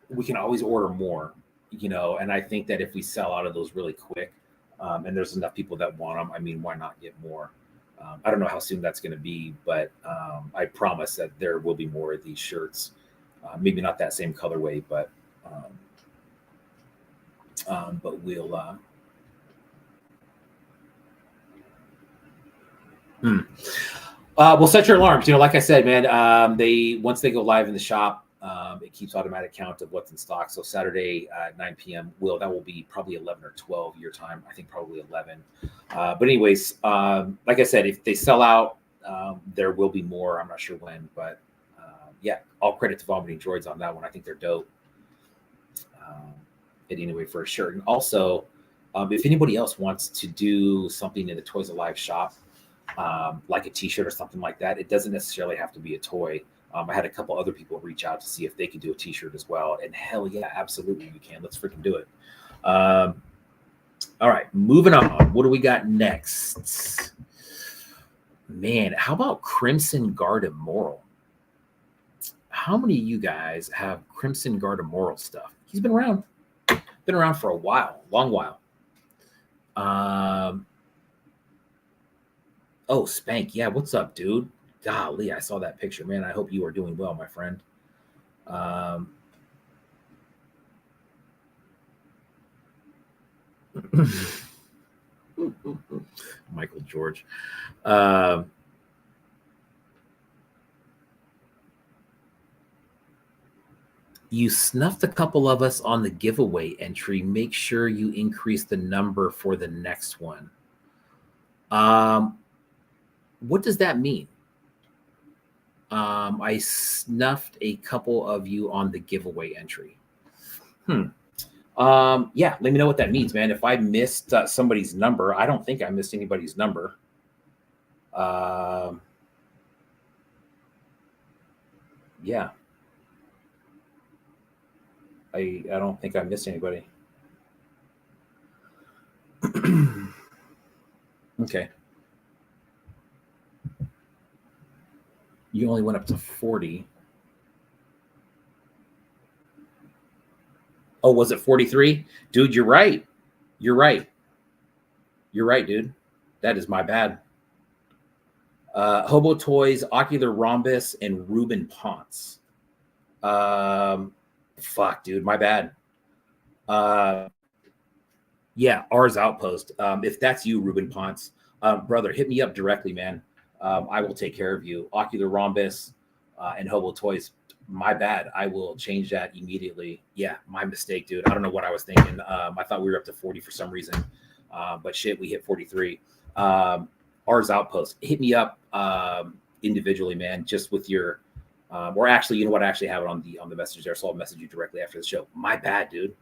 we can always order more, and I think that if we sell out of those really quick, and there's enough people that want them, why not get more? I don't know how soon that's going to be, but I promise that there will be more of these shirts. Maybe not that same colorway, but But we'll we'll set your alarms. You know, like I said, man, they once they go live in the shop, it keeps automatic count of what's in stock. So Saturday at 9 p.m. that will be probably 11 or 12 your time. I think probably 11. But anyways, like I said, if they sell out, there will be more. I'm not sure when, but yeah, all credit to Vomiting Droids on that one. I think they're dope. Anyway, for sure. And also, if anybody else wants to do something in the Toys Alive shop, like a t-shirt or something like that, it doesn't necessarily have to be a toy. I had a couple other people reach out to see if they could do a t-shirt as well, and hell yeah, absolutely you can. Let's freaking do it. All right, moving on. What do we got next? Man, how about Crimson Guard Immoral? How many of you guys have Crimson Guard Immoral stuff? He's been around for a while, long while. Oh, Spank. Yeah, what's up, dude? Golly, I saw that picture, man. I hope you are doing well, my friend. Michael George. You snuffed a couple of us on the giveaway entry. Make sure you increase the number for the next one. What does that mean? I snuffed a couple of you on the giveaway entry. Yeah, let me know what that means, man. If I missed somebody's number, I don't think I missed anybody's number. Yeah. I don't think I missed anybody. Okay. You only went up to 40. Oh, was it 43? Dude, you're right. You're right, dude. That is my bad. Hobo Toys, Ocular Rhombus, and Ruben Ponce. Fuck, dude, my bad. Yeah, Ars Outpost. If that's you, Ruben Ponce, brother, hit me up directly, man. I will take care of you. Ocular Rhombus and Hobo Toys. My bad. I will change that immediately. Yeah, my mistake, dude. I don't know what I was thinking. I thought we were up to 40 for some reason, but shit, we hit 43. Ars Outpost. Hit me up individually, man. Just with your, or actually, you know what? I actually have it on the message there, so I'll message you directly after the show. My bad, dude.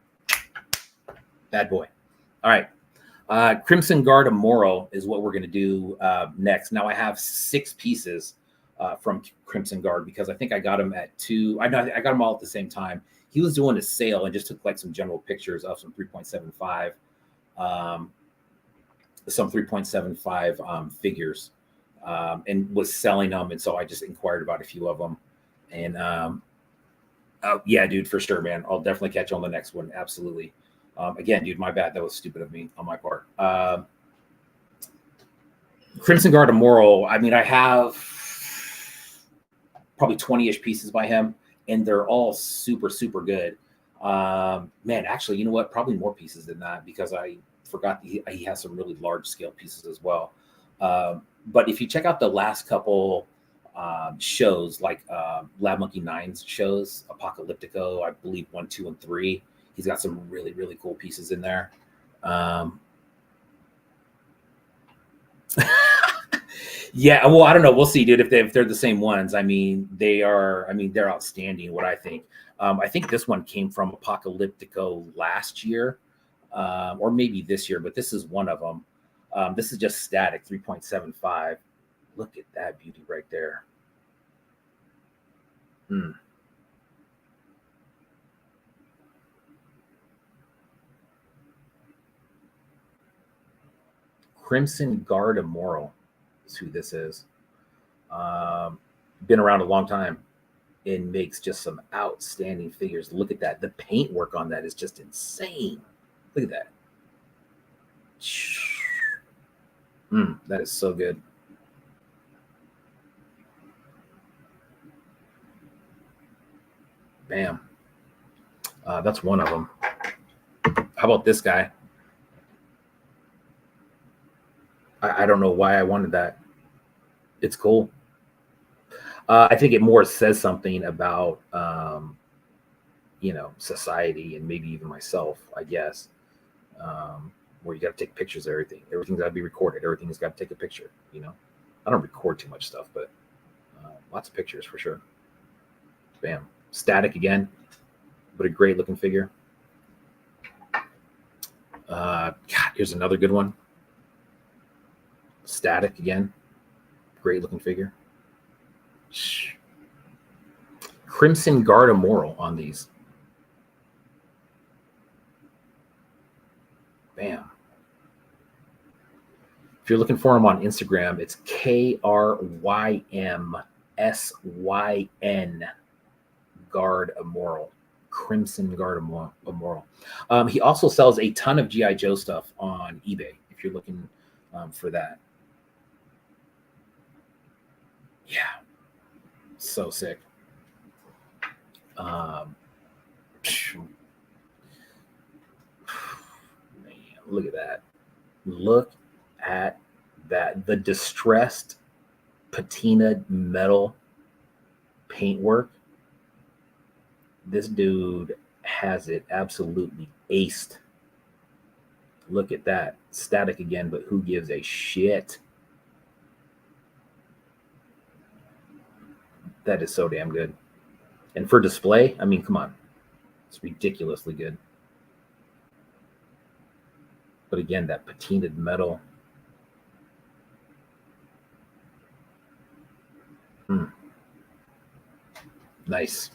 Bad boy. All right. Crimson Guard Immoral is what we're going to do next. Now I have 6 pieces from Crimson Guard because I think I got them at 2. I got them all at the same time. He was doing a sale and just took like some general pictures of some 3.75, figures, and was selling them. And so I just inquired about a few of them. And yeah, dude, for sure, man. I'll definitely catch you on the next one. Absolutely. Again, dude, my bad. That was stupid of me on my part. Crimson Guard Immoral. I mean, I have probably 20-ish pieces by him, and they're all super, super good. Man, actually, you know what? Probably more pieces than that because I forgot he has some really large scale pieces as well. But if you check out the last couple shows, like Lab Monkey 9's shows, Apocalyptico, I believe 1, 2, and 3. He's got some really, really cool pieces in there. Yeah, well, I don't know. We'll see, dude. If they're the same ones, I mean, they're outstanding. What I think this one came from Apocalyptico last year, or maybe this year, but this is one of them. This is just static 3.75. Look at that beauty right there. Crimson Guard Immoral is who this is. Been around a long time and makes just some outstanding figures. Look at that. The paint work on that is just insane. Look at that. That is so good. Bam. That's one of them. How about this guy? I don't know why I wanted that. It's cool. I think it more says something about, society and maybe even myself, I guess, where you got to take pictures of everything. Everything's got to be recorded. Everything's got to take a picture. I don't record too much stuff, but lots of pictures for sure. Bam. Static again, but a great looking figure. God, here's another good one. Static again, great looking figure. Crimson Guard Immoral on these. Bam. If you're looking for him on Instagram, it's KRYMSYN Guard Immoral. Crimson Guard Immoral. He also sells a ton of G.I. Joe stuff on eBay if you're looking for that. Yeah. So sick. Man, look at that. Look at that. The distressed patina metal paintwork. This dude has it absolutely aced. Look at that. Static again, but who gives a shit? That is so damn good. And for display, I mean, come on. It's ridiculously good. But again, that patinaed metal. Nice.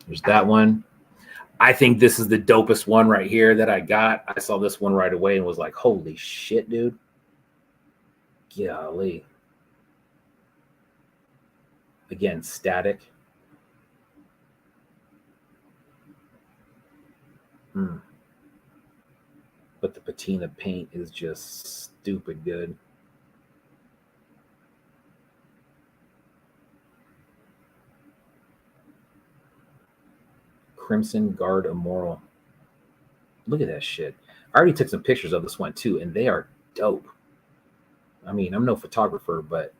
There's that one. I think this is the dopest one right here that I got. I saw this one right away and was like, holy shit, dude. Golly. Again, static. But the patina paint is just stupid good. Crimson Guard Immoral. Look at that shit. I already took some pictures of this one too, and they are dope. I mean, I'm no photographer, but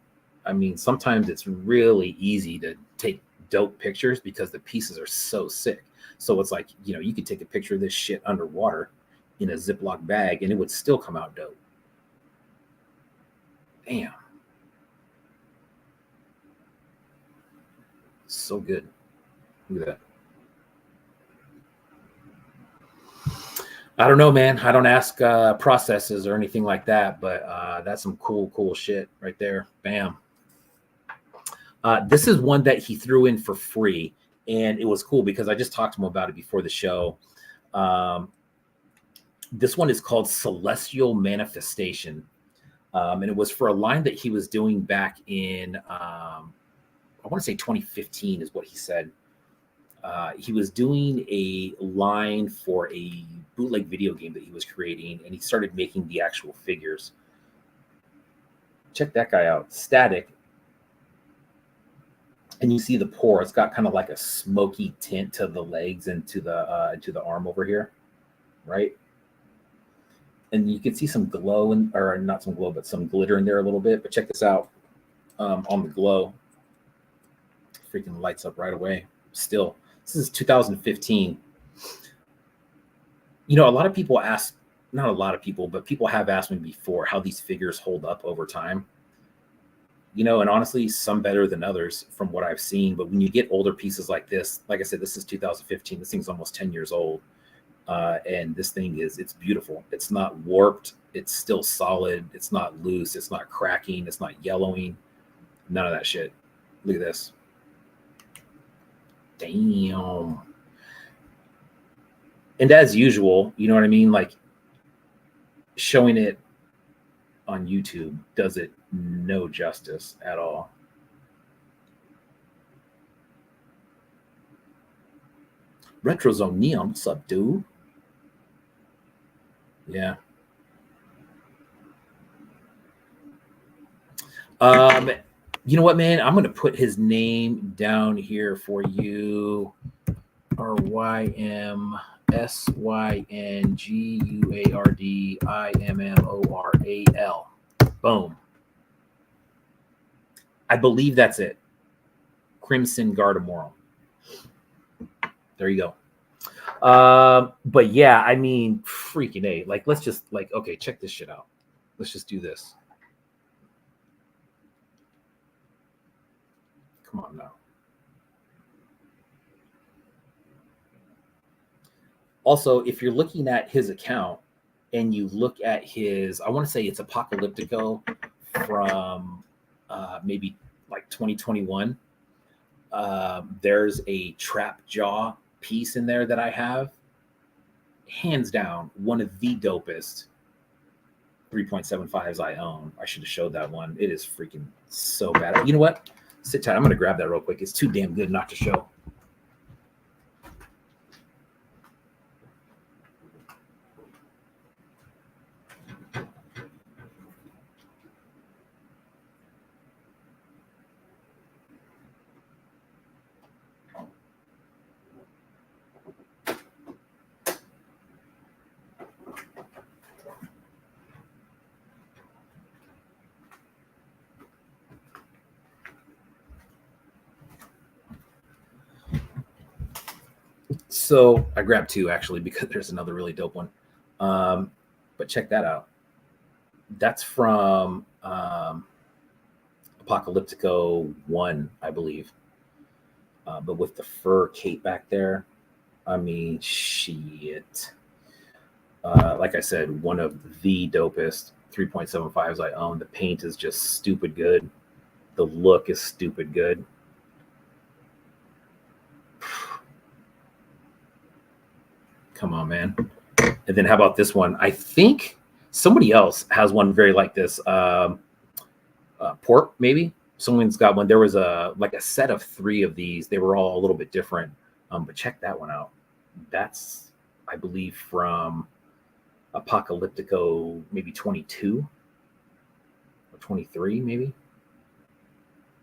I mean, sometimes it's really easy to take dope pictures because the pieces are so sick. So it's like, you could take a picture of this shit underwater in a Ziploc bag and it would still come out dope. Damn. So good. Look at that. I don't know, man. I don't ask processes or anything like that, but that's some cool shit right there. Bam. This is one that he threw in for free, and it was cool because I just talked to him about it before the show. This one is called Celestial Manifestation, and it was for a line that he was doing back in, I want to say 2015 is what he said. He was doing a line for a bootleg video game that he was creating, and he started making the actual figures. Check that guy out. Static. And you see the pour. It's got kind of like a smoky tint to the legs and to the arm over here, right? And you can see some glow, or not some glow, but some glitter in there a little bit. But check this out. On the glow, freaking lights up right away. Still, this is 2015. A lot of people ask, not a lot of people, but people have asked me before how these figures hold up over time. And honestly, some better than others from what I've seen. But when you get older pieces like this, like I said, this is 2015. This thing's almost 10 years old. And this thing it's beautiful. It's not warped. It's still solid. It's not loose. It's not cracking. It's not yellowing. None of that shit. Look at this. Damn. And as usual, you know what I mean? Like, showing it on YouTube does it no justice at all. Retrozone Neon, what's up, dude? Yeah. You know what, man? I'm going to put his name down here for you. RYMSYNGUARDIMMORAL. Boom. I believe that's it. Crimson Gardemoral. There you go. But yeah, I mean, freaking A. Like, let's just like, okay, check this shit out. Let's just do this. Come on now. Also, if you're looking at his account and you look at his, I want to say it's Apocalyptico from maybe like 2021. There's a trap jaw piece in there that I have. Hands down, one of the dopest 3.75s I own. I should have showed that one. It is freaking so bad. You know what? Sit tight. I'm going to grab that real quick. It's too damn good not to show. So I grabbed two actually because there's another really dope one. But check that out. That's from Apocalyptico 1, I believe. But with the fur cape back there, I mean, shit. Like I said, one of the dopest 3.75s I own. The paint is just stupid good. The look is stupid good. Come on, man. And then how about this one? I think somebody else has one very like this. Port, maybe someone's got one. There was a set of 3 of these. They were all a little bit different. But check that one out. That's, I believe, from Apocalyptico, maybe 22 or 23, maybe.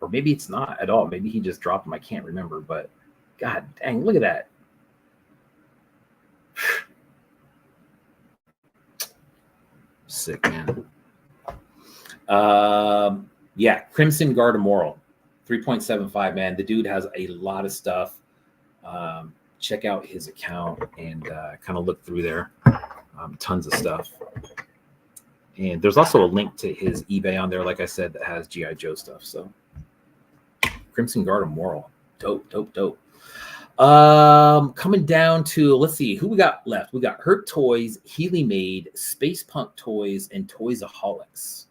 Or maybe it's not at all. Maybe he just dropped them. I can't remember. But god dang, look at that. Sick, man. Yeah, Crimson Gardemoral, 3.75, man. The dude has a lot of stuff. Check out his account and kind of look through there. Tons of stuff. And there's also a link to his eBay on there, like I said, that has G.I. Joe stuff. So Crimson Gardemoral. Dope, dope, dope. Coming down to, let's see who we got left. We got Hurt Toys, Healy Made, Space Punk Toys, and Toysaholics.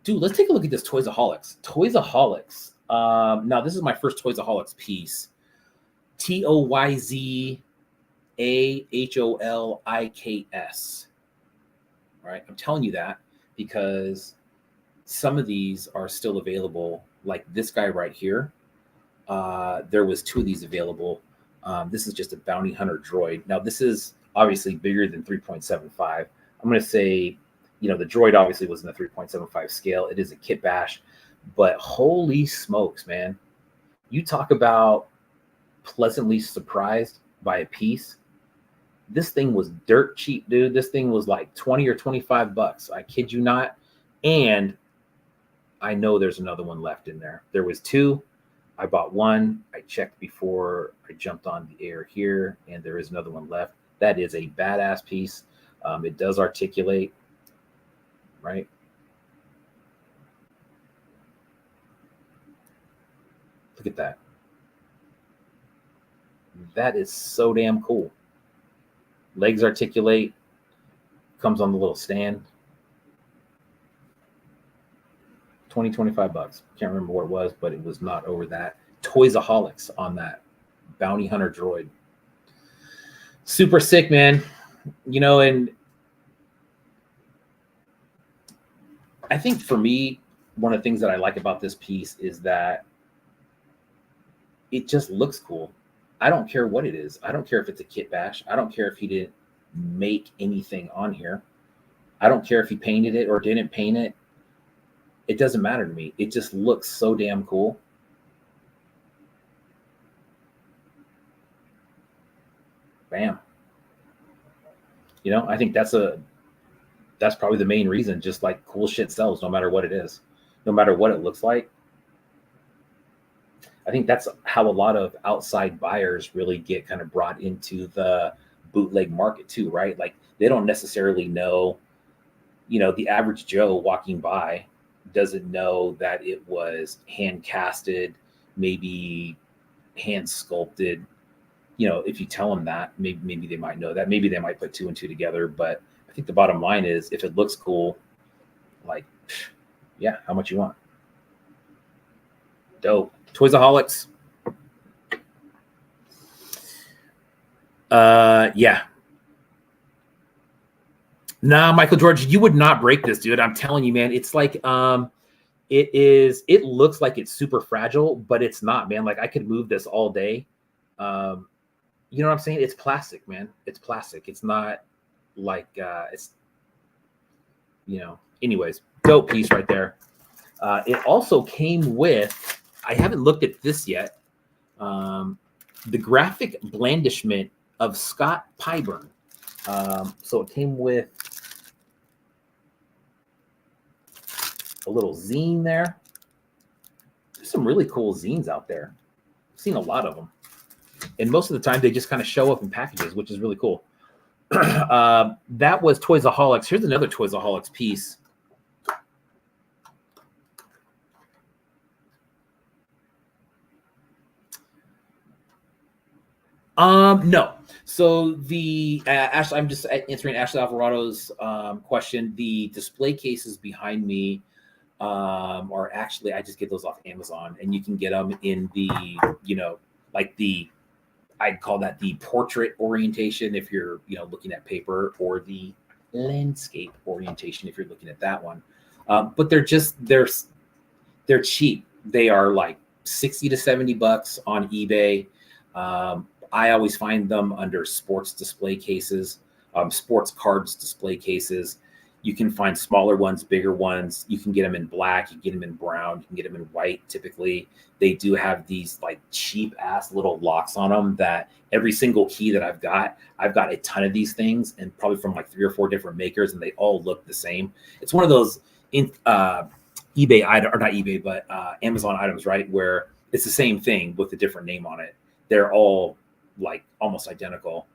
Dude, let's take a look at this Toysaholics. Toysaholics. Now this is my first Toysaholics piece. Toyzaholiks. Right, I'm telling you that because some of these are still available. Like this guy right here. There was 2 of these available. This is just a bounty hunter droid. Now this is obviously bigger than 3.75. I'm going to say, you know, the droid obviously was in the 3.75 scale. It is a kit bash, but holy smokes, man. You talk about pleasantly surprised by a piece. This thing was dirt cheap, dude. This thing was like 20 or 25 bucks. I kid you not. And I know there's another one left in there. There was 2. I bought one. I checked before I jumped on the air here, and there is another one left. That is a badass piece. It does articulate, right? Look at that. That is so damn cool. Legs articulate. Comes on the little stand. 25 bucks. Can't remember what it was, but it was not over that. Toysaholics on that bounty hunter droid. Super sick, man. You know, and I think for me, one of the things that I like about this piece is that it just looks cool. I don't care what it is. I don't care if it's a kit bash. I don't care if he didn't make anything on here. I don't care if he painted it or didn't paint it. It doesn't matter to me. It just looks so damn cool. Bam. I think that's probably the main reason. Just like cool shit sells, no matter what it is, no matter what it looks like. I think that's how a lot of outside buyers really get kind of brought into the bootleg market too, right? Like they don't necessarily know, the average Joe walking by doesn't know that it was hand casted, maybe hand sculpted. If you tell them that, maybe they might know that. Maybe they might put two and two together. But I think the bottom line is, if it looks cool, like, yeah, how much you want? Dope. Toysaholics. Yeah. Nah, Michael George, you would not break this, dude. I'm telling you, man. It's like it looks like it's super fragile, but it's not, man. Like I could move this all day. You know what I'm saying? It's plastic, man. It's plastic. It's not like it's anyways, dope piece right there. It also came with, I haven't looked at this yet, the graphic blandishment of Scott Pyburn. So it came with a little zine there. There's some really cool zines out there. I've seen a lot of them. And most of the time, they just kind of show up in packages, which is really cool. That was Toysaholics. Here's another Toysaholics piece. No. So the Ashley, I'm just answering Ashley Alvarado's question. The display cases behind me are actually, I just get those off Amazon, and you can get them in the, like I'd call that the portrait orientation if you're, looking at paper, or the landscape orientation if you're looking at that one. But they're cheap. They are like $60 to $70 on eBay. I always find them under sports display cases, sports cards display cases. You can find smaller ones, bigger ones. You can get them in black, you can get them in brown, you can get them in white. Typically, they do have these like cheap ass little locks on them that every single key that I've got a ton of these things, and probably from like 3 or 4 different makers, and they all look the same. It's one of those eBay item, or not eBay, but Amazon items, right? Where it's the same thing with a different name on it. They're all like almost identical.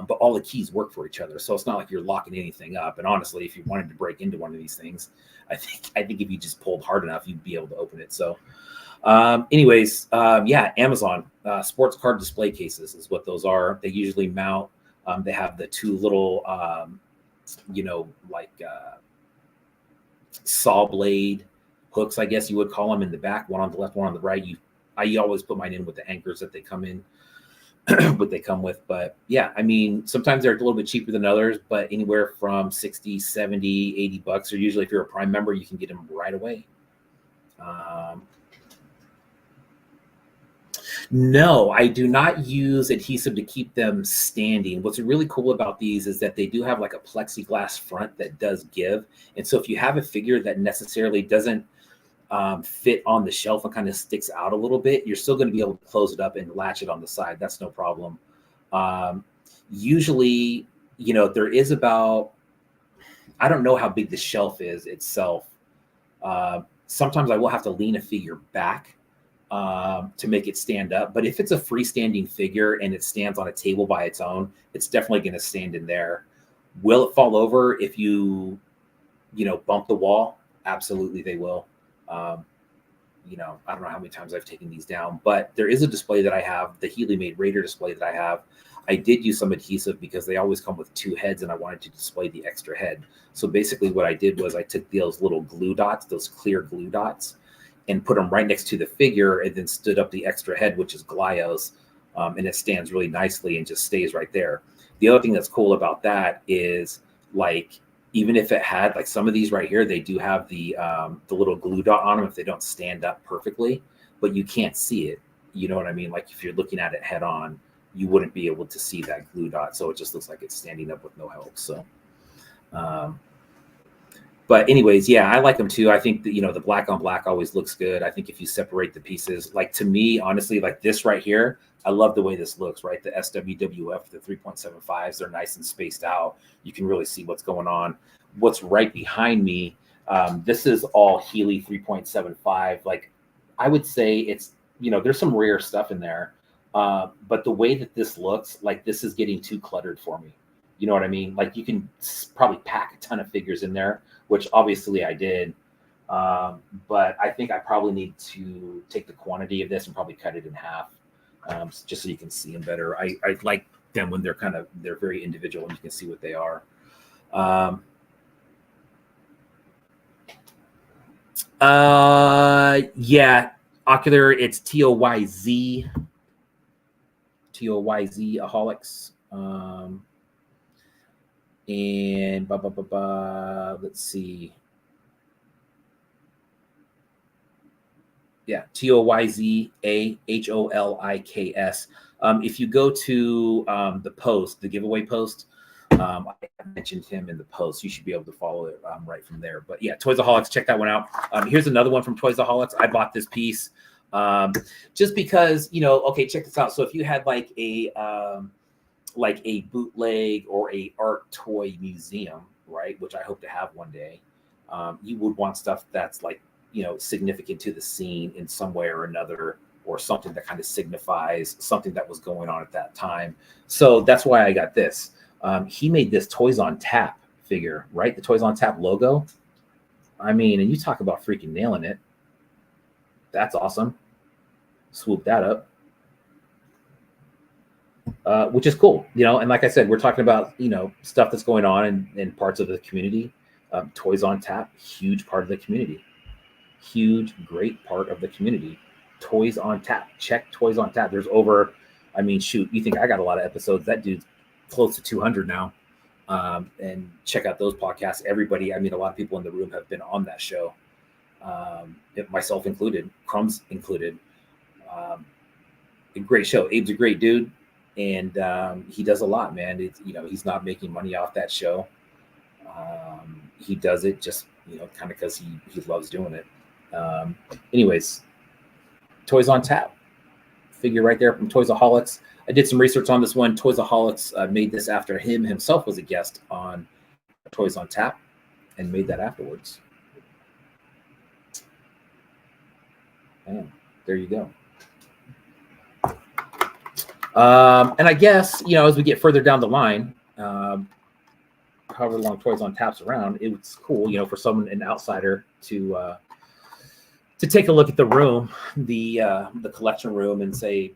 But all the keys work for each other, so it's not like you're locking anything up. And honestly, if you wanted to break into one of these things, I think if you just pulled hard enough, you'd be able to open it. So, yeah, Amazon sports card display cases is what those are. They usually mount. They have the 2 little, saw blade hooks, I guess you would call them, in the back. One on the left, one on the right. I always put mine in with the anchors that they come in. What they come with. But yeah, I mean, sometimes they're a little bit cheaper than others, but anywhere from 60, 70, $80, or usually if you're a Prime member, you can get them right away. No, I do not use adhesive to keep them standing. What's really cool about these is that they do have like a plexiglass front that does give. And so if you have a figure that necessarily doesn't fit on the shelf and kind of sticks out a little bit, you're still going to be able to close it up and latch it on the side. That's no problem. Usually, there is about, I don't know how big the shelf is itself. Sometimes I will have to lean a figure back to make it stand up. But if it's a freestanding figure and it stands on a table by its own, it's definitely going to stand in there. Will it fall over if you bump the wall? Absolutely, they will. I don't know how many times I've taken these down, but there is a display that I have, the Healy made Raider display that I have. I did use some adhesive because they always come with 2 heads, and I wanted to display the extra head. So basically what I did was I took those little glue dots, those clear glue dots, and put them right next to the figure, and then stood up the extra head, which is Glyos, and it stands really nicely and just stays right there. The other thing that's cool about that is, like, even if it had, like, some of these right here, they do have the little glue dot on them if they don't stand up perfectly, but you can't see it. You know what I mean? Like, if you're looking at it head on, you wouldn't be able to see that glue dot. So it just looks like it's standing up with no help. So, but anyways, yeah, I like them too. I think that, the black on black always looks good. I think if you separate the pieces, like, to me, honestly, like this right here, I love the way this looks, right? The SWWF, the 3.75s, they're nice and spaced out. You can really see what's going on. What's right behind me, this is all Healy 3.75. Like, I would say it's, there's some rare stuff in there. But the way that this looks, like, this is getting too cluttered for me. You know what I mean? Like, you can probably pack a ton of figures in there, which obviously I did. But I think I probably need to take the quantity of this and probably cut it in half, just so you can see them better. I like them when they're very individual and you can see what they are. Yeah, Ocular, it's TOYZ Aholics. And let's see. Yeah, TOYZAHOLIKS. If you go to the post, the giveaway post, I mentioned him in the post. You should be able to follow it right from there. But yeah, Toysaholics, check that one out. Here's another one from Toysaholics. I bought this piece just because, okay, check this out. So if you had like a bootleg or a art toy museum, right, which I hope to have one day, you would want stuff that's like, significant to the scene in some way or another, or something that kind of signifies something that was going on at that time. So that's why I got this. He made this Toys on Tap figure, right? The Toys on Tap logo. I mean, and you talk about freaking nailing it. That's awesome. Swoop that up. Which is cool, and like I said, we're talking about, stuff that's going on in parts of the community. Toys on Tap, huge part of the community. Huge, great part of the community. Toys on Tap. Check Toys on Tap. There's over, shoot, you think I got a lot of episodes? That dude's close to 200 now. And check out those podcasts. Everybody, a lot of people in the room have been on that show, myself included, Crumbs included. A great show. Abe's a great dude, and he does a lot, man. It's, he's not making money off that show. He does it just, kind of because he loves doing it. Anyways, Toys on Tap figure right there from Toysaholics. I did some research on this one. Toysaholics made this after him himself was a guest on Toys on Tap and made that afterwards. And there you go. And I guess, as we get further down the line, however long Toys on Tap's around, it's cool, for someone, an outsider, to take a look at the room, the collection room, and say,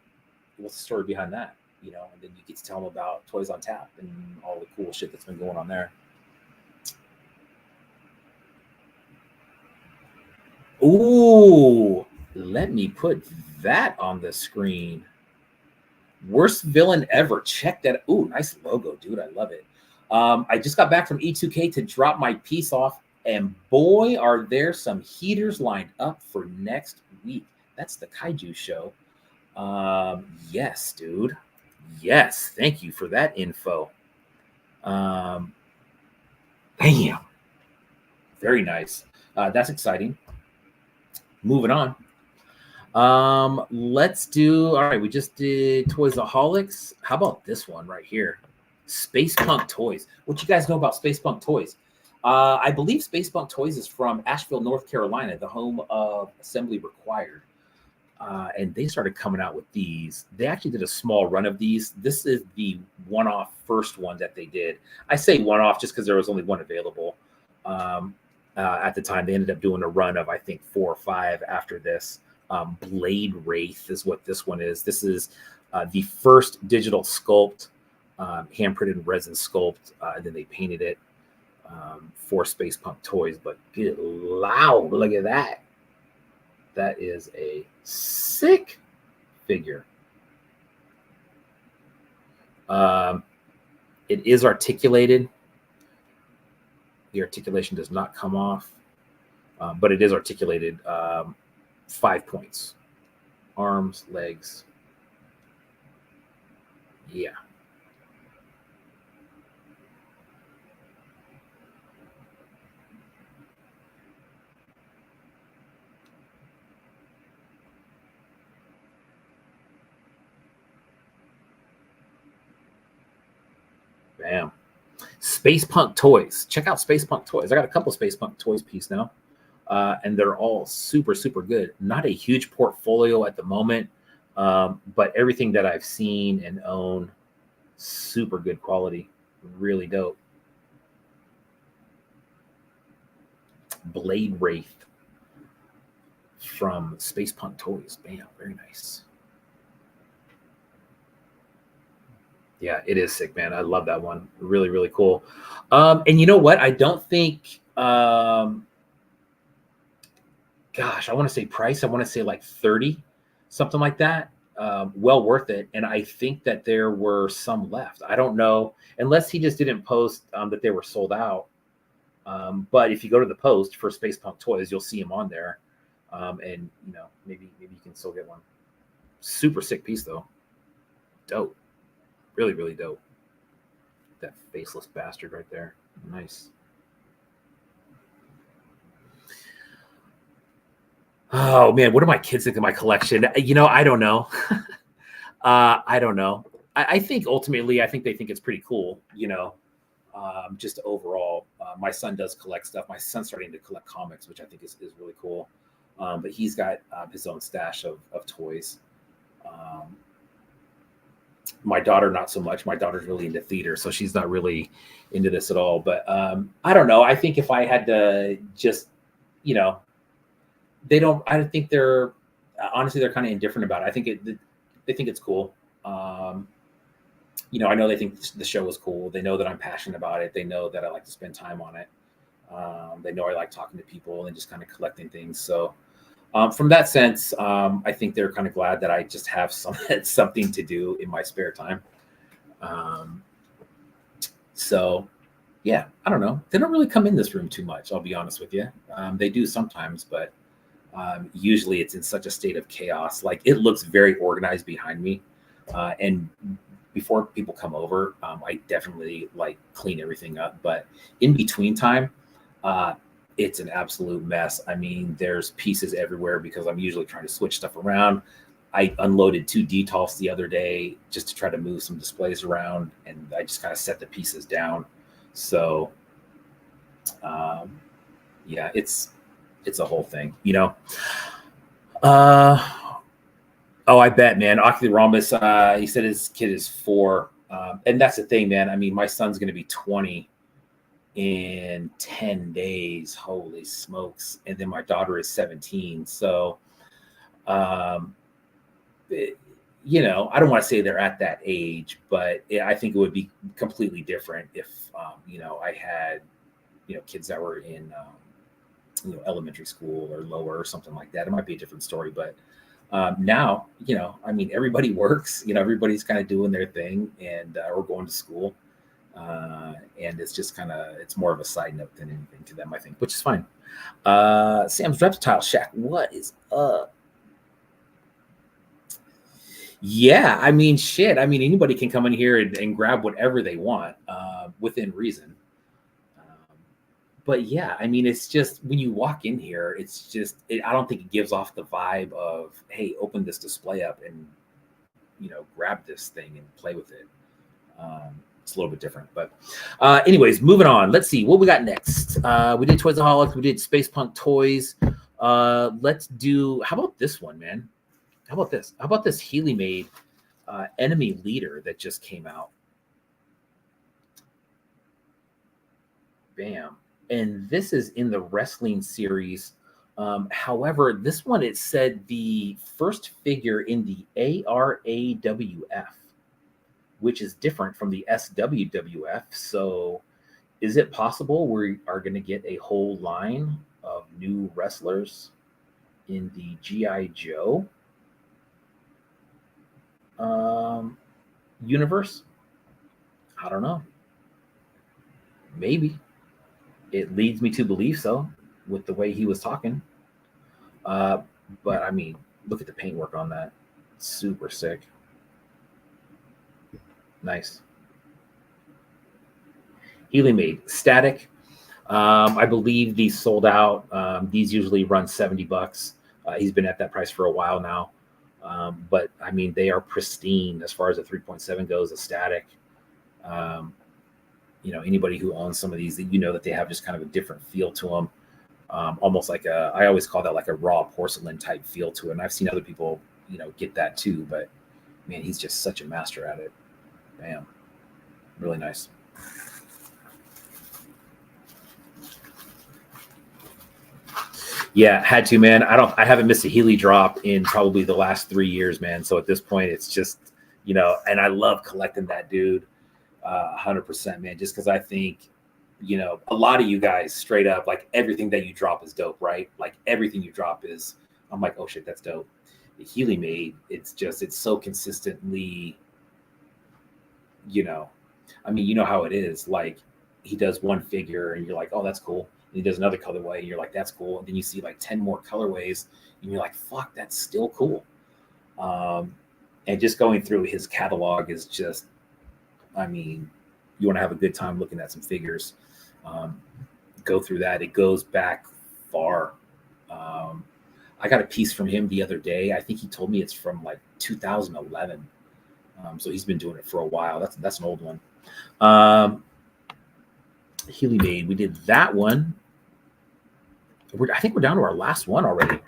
what's the story behind that? And then you get to tell them about Toys on Tap and all the cool shit that's been going on there. Ooh, let me put that on the screen. Worst villain ever. Check that. Ooh, nice logo, dude. I love it. I just got back from E2K to drop my piece off, and boy, are there some heaters lined up for next week. That's the Kaiju show. Yes, dude. Yes, thank you for that info. Damn. Very nice. That's exciting. Moving on. Let's do, all right, we just did Toysaholics. How about this one right here? Space Punk Toys. What you guys know about Space Punk Toys? I believe Space Punk Toys is from Asheville, North Carolina, the home of Assembly Required. And they started coming out with these. They actually did a small run of these. This is the one-off first one that they did. I say one-off just because there was only one available at the time. They ended up doing a run of, I think, 4 or 5 after this. Blade Wraith is what this one is. This is the first digital sculpt, hand-printed resin sculpt, and then they painted it for Space Punk Toys. But good loud, look at that. That is a sick figure. It is articulated. The articulation does not come off, but it is articulated. 5 points. Arms, legs. Yeah. Bam. Space Punk Toys. Check out Space Punk Toys. I got a couple Space Punk Toys piece now, and they're all super, super good. Not a huge portfolio at the moment, but everything that I've seen and own, super good quality. Really dope. Blade Wraith from Space Punk Toys. Bam, very nice. Yeah, it is sick, man. I love that one. Really, really cool. And you know what? I don't think, gosh, I want to say price. I want to say like 30, something like that. Well worth it. And I think that there were some left. I don't know, unless he just didn't post that they were sold out. But if you go to the post for Space Punk Toys, you'll see them on there. And you know, maybe you can still get one. Super sick piece though. Dope. Really, really dope. That faceless bastard right there. Nice. Oh man, what do my kids think of my collection? You know, I don't know. I don't know. I think ultimately, I think they think it's pretty cool. You know, just overall, my son does collect stuff. My son's starting to collect comics, which I think is really cool. But he's got his own stash of toys. My daughter, not so much. My daughter's really into theater, so she's not really into this at all. But I don't know. I think if I had to just, you know, they don't. I think they're honestly they're kind of indifferent about it. I think they think it's cool. You know, I know they think the show is cool. They know that I'm passionate about it. They know that I like to spend time on it. They know I like talking to people and just kind of collecting things. So from that sense, I think they're kind of glad that I just have something to do in my spare time. So yeah, I don't know. They don't really come in this room too much. I'll be honest with you. They do sometimes, but usually it's in such a state of chaos. Like it looks very organized behind me. And before people come over, I definitely like clean everything up. But in between time, it's an absolute mess. I mean, there's pieces everywhere because I'm usually trying to switch stuff around. I unloaded 2 Detolfs the other day just to try to move some displays around, and I just kind of set the pieces down. So, yeah, it's a whole thing, you know. Oh, I bet, man. Ocular Rhombus, he said his kid is 4. And that's the thing, man. I mean, my son's going to be 20 in 10 days. Holy smokes. And then my daughter is 17. So, you know, I don't want to say they're at that age, but I think it would be completely different if, you know, I had, you know, kids that were in, you know, elementary school or lower or something like that. It might be a different story, but now, you know, I mean, everybody works, you know, everybody's kind of doing their thing and or going to school. And it's just kind of, it's more of a side note than anything to them, I think, which is fine. Sam's Reptile Shack, what is up? Yeah, I mean, shit. I mean, anybody can come in here and grab whatever they want within reason. But yeah, I mean, it's just when you walk in here, it's just, I don't think it gives off the vibe of, hey, open this display up and, you know, grab this thing and play with it. It's a little bit different, but anyways, moving on. Let's see what we got next. We did Toysaholics, we did Space Punk Toys. Let's do, how about this one, man? How about this? How about this Healy made Enemy Leader that just came out? Bam. And this is in the wrestling series. However, this one, it said the first figure in the ARAWF, which is different from the SWWF. So is it possible we are going to get a whole line of new wrestlers in the G.I. Joe universe? I don't know. Maybe. It leads me to believe so with the way he was talking. But I mean, look at the paintwork on that. Super sick. Nice. Healy made Static. I believe these sold out. These usually run $70. He's been at that price for a while now. But I mean, they are pristine as far as the 3.7 goes, a Static. anybody who owns some of these, that that they have just kind of a different feel to them. Almost like I always call that like a raw porcelain type feel to it. And I've seen other people, get that too, but man, he's just such a master at it. Bam. Really nice. Yeah, had to, man. I haven't missed a Healy drop in probably the last 3 years, man. So at this point, it's just, and I love collecting that, dude. 100%, man. Just because I think, a lot of you guys straight up, like everything that you drop is dope, right? Like everything you drop is, I'm like, oh shit, that's dope. The Healy made, it's so consistently, I mean, you know how it is. Like he does one figure and you're like, oh, that's cool. And he does another colorway and you're like, that's cool. And then you see like 10 more colorways and you're like, fuck, that's still cool. And just going through his catalog is just, I mean, you want to have a good time looking at some figures. Go through that. It goes back far. I got a piece from him the other day. I think he told me it's from like 2011. So he's been doing it for a while. That's an old one. Healy made. We did that one. I think we're down to our last one already.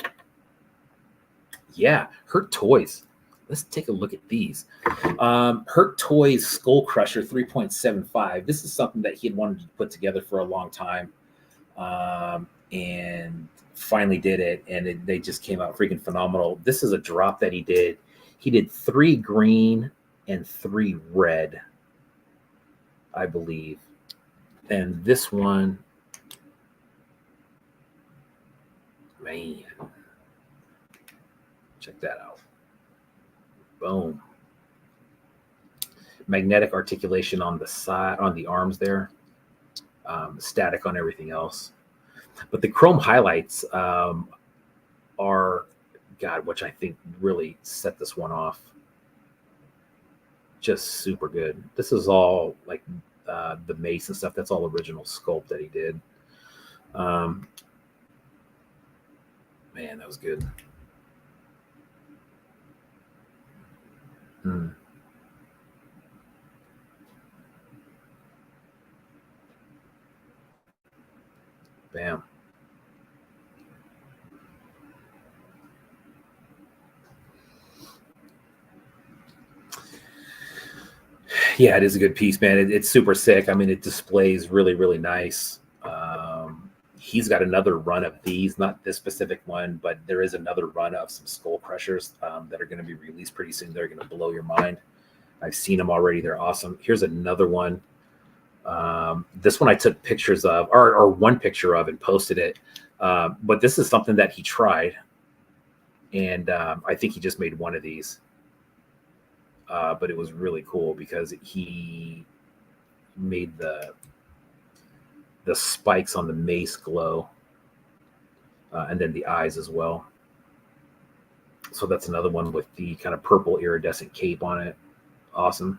Yeah, Hurt Toys. Let's take a look at these. Hurt Toys Skull Crusher 3.75. This is something that he had wanted to put together for a long time, and finally did it, and they just came out freaking phenomenal. This is a drop that he did. He did 3 green and 3 red, I believe. And this one, man, check that out. Boom. Magnetic articulation on the side, on the arms there. Static on everything else. But the chrome highlights are, God, which I think really set this one off. Just super good. This is all like the mace and stuff. That's all original sculpt that he did. Man, that was good. Bam. Yeah, it is a good piece, man. It's super sick. I mean, it displays really, really nice. He's got another run of these, not this specific one, but there is another run of some Skull Crushers that are going to be released pretty soon. They're going to blow your mind. I've seen them already. They're awesome. Here's another one. This one I took pictures of, or one picture of, and posted it. But this is something that he tried, and I think he just made one of these. But it was really cool because he made the spikes on the mace glow, and then the eyes as well. So that's another one with the kind of purple iridescent cape on it. Awesome.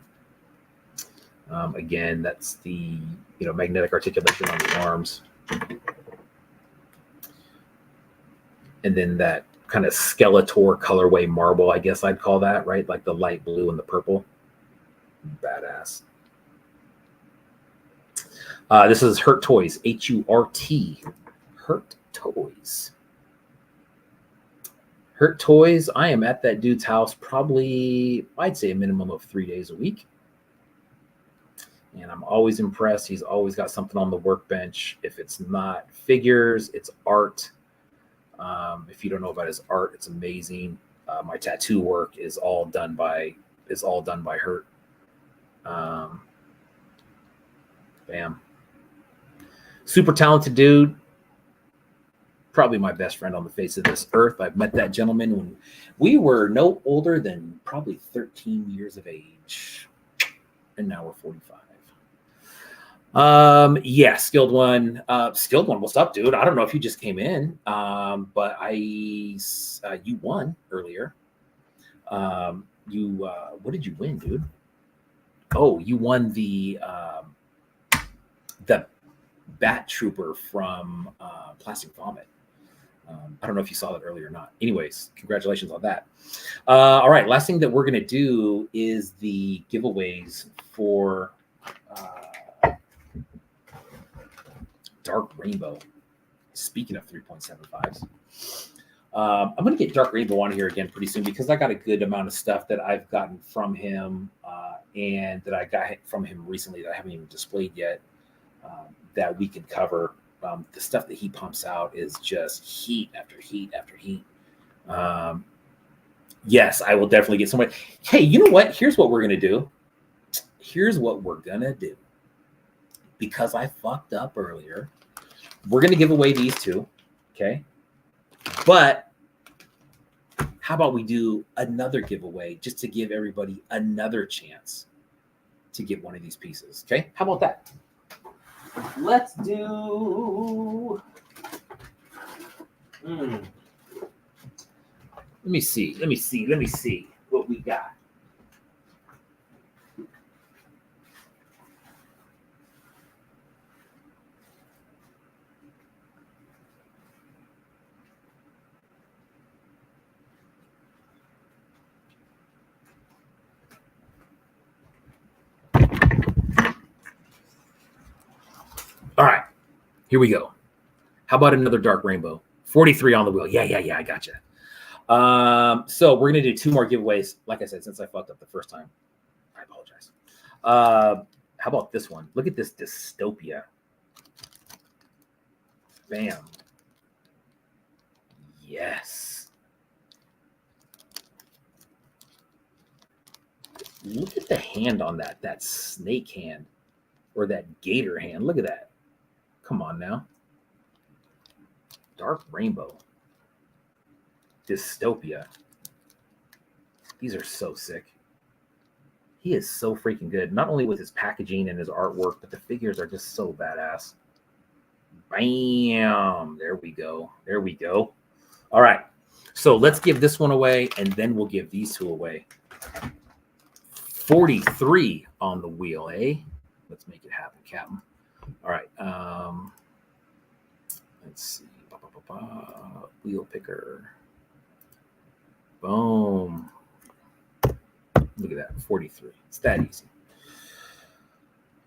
Again, that's the magnetic articulation on the arms, and then that kind of Skeletor colorway marble, I guess I'd call that, right? Like the light blue and the purple. Badass. This is Hurt Toys, H-U-R-T. Hurt Toys. Hurt Toys, I am at that dude's house probably, I'd say a minimum of 3 days a week. And I'm always impressed. He's always got something on the workbench. If it's not figures, it's art. If you don't know about his art, it's amazing. My tattoo work is all done by Hurt. Bam. Super talented dude. Probably my best friend on the face of this earth. I've met that gentleman when we were no older than probably 13 years of age. And now we're 45. Yeah, Skilled One. Skilled One, what's up, dude? I don't know if you just came in, but you won earlier. What did you win, dude? Oh, you won the Bat Trooper from Plastic Vomit. I don't know if you saw that earlier or not. Anyways, congratulations on that. All right, last thing that we're gonna do is the giveaways for Dark Rainbow. Speaking of 3.75s, I'm going to get Dark Rainbow on here again pretty soon because I got a good amount of stuff that I've gotten from him and that I got from him recently that I haven't even displayed yet that we can cover. The stuff that he pumps out is just heat after heat after heat. Yes, I will definitely get somebody. Hey, you know what? Here's what we're going to do. Because I fucked up earlier, we're going to give away these two. Okay. But how about we do another giveaway just to give everybody another chance to get one of these pieces? Okay. How about that? Let's do. Let me see what we got. All right, here we go. How about another Dark Rainbow? 43 on the wheel. Yeah, I gotcha. So we're gonna do two more giveaways. Like I said, since I fucked up the first time, I apologize. How about this one? Look at this Dystopia. Bam. Yes. Look at the hand on that snake hand or that gator hand. Look at that. Come on now. Dark Rainbow. Dystopia. These are so sick. He is so freaking good. Not only with his packaging and his artwork, but the figures are just so badass. Bam. There we go. All right. So let's give this one away, and then we'll give these two away. 43 on the wheel, eh? Let's make it happen, Captain. All right. Let's see. Wheel picker. Boom. Look at that. 43. It's that easy.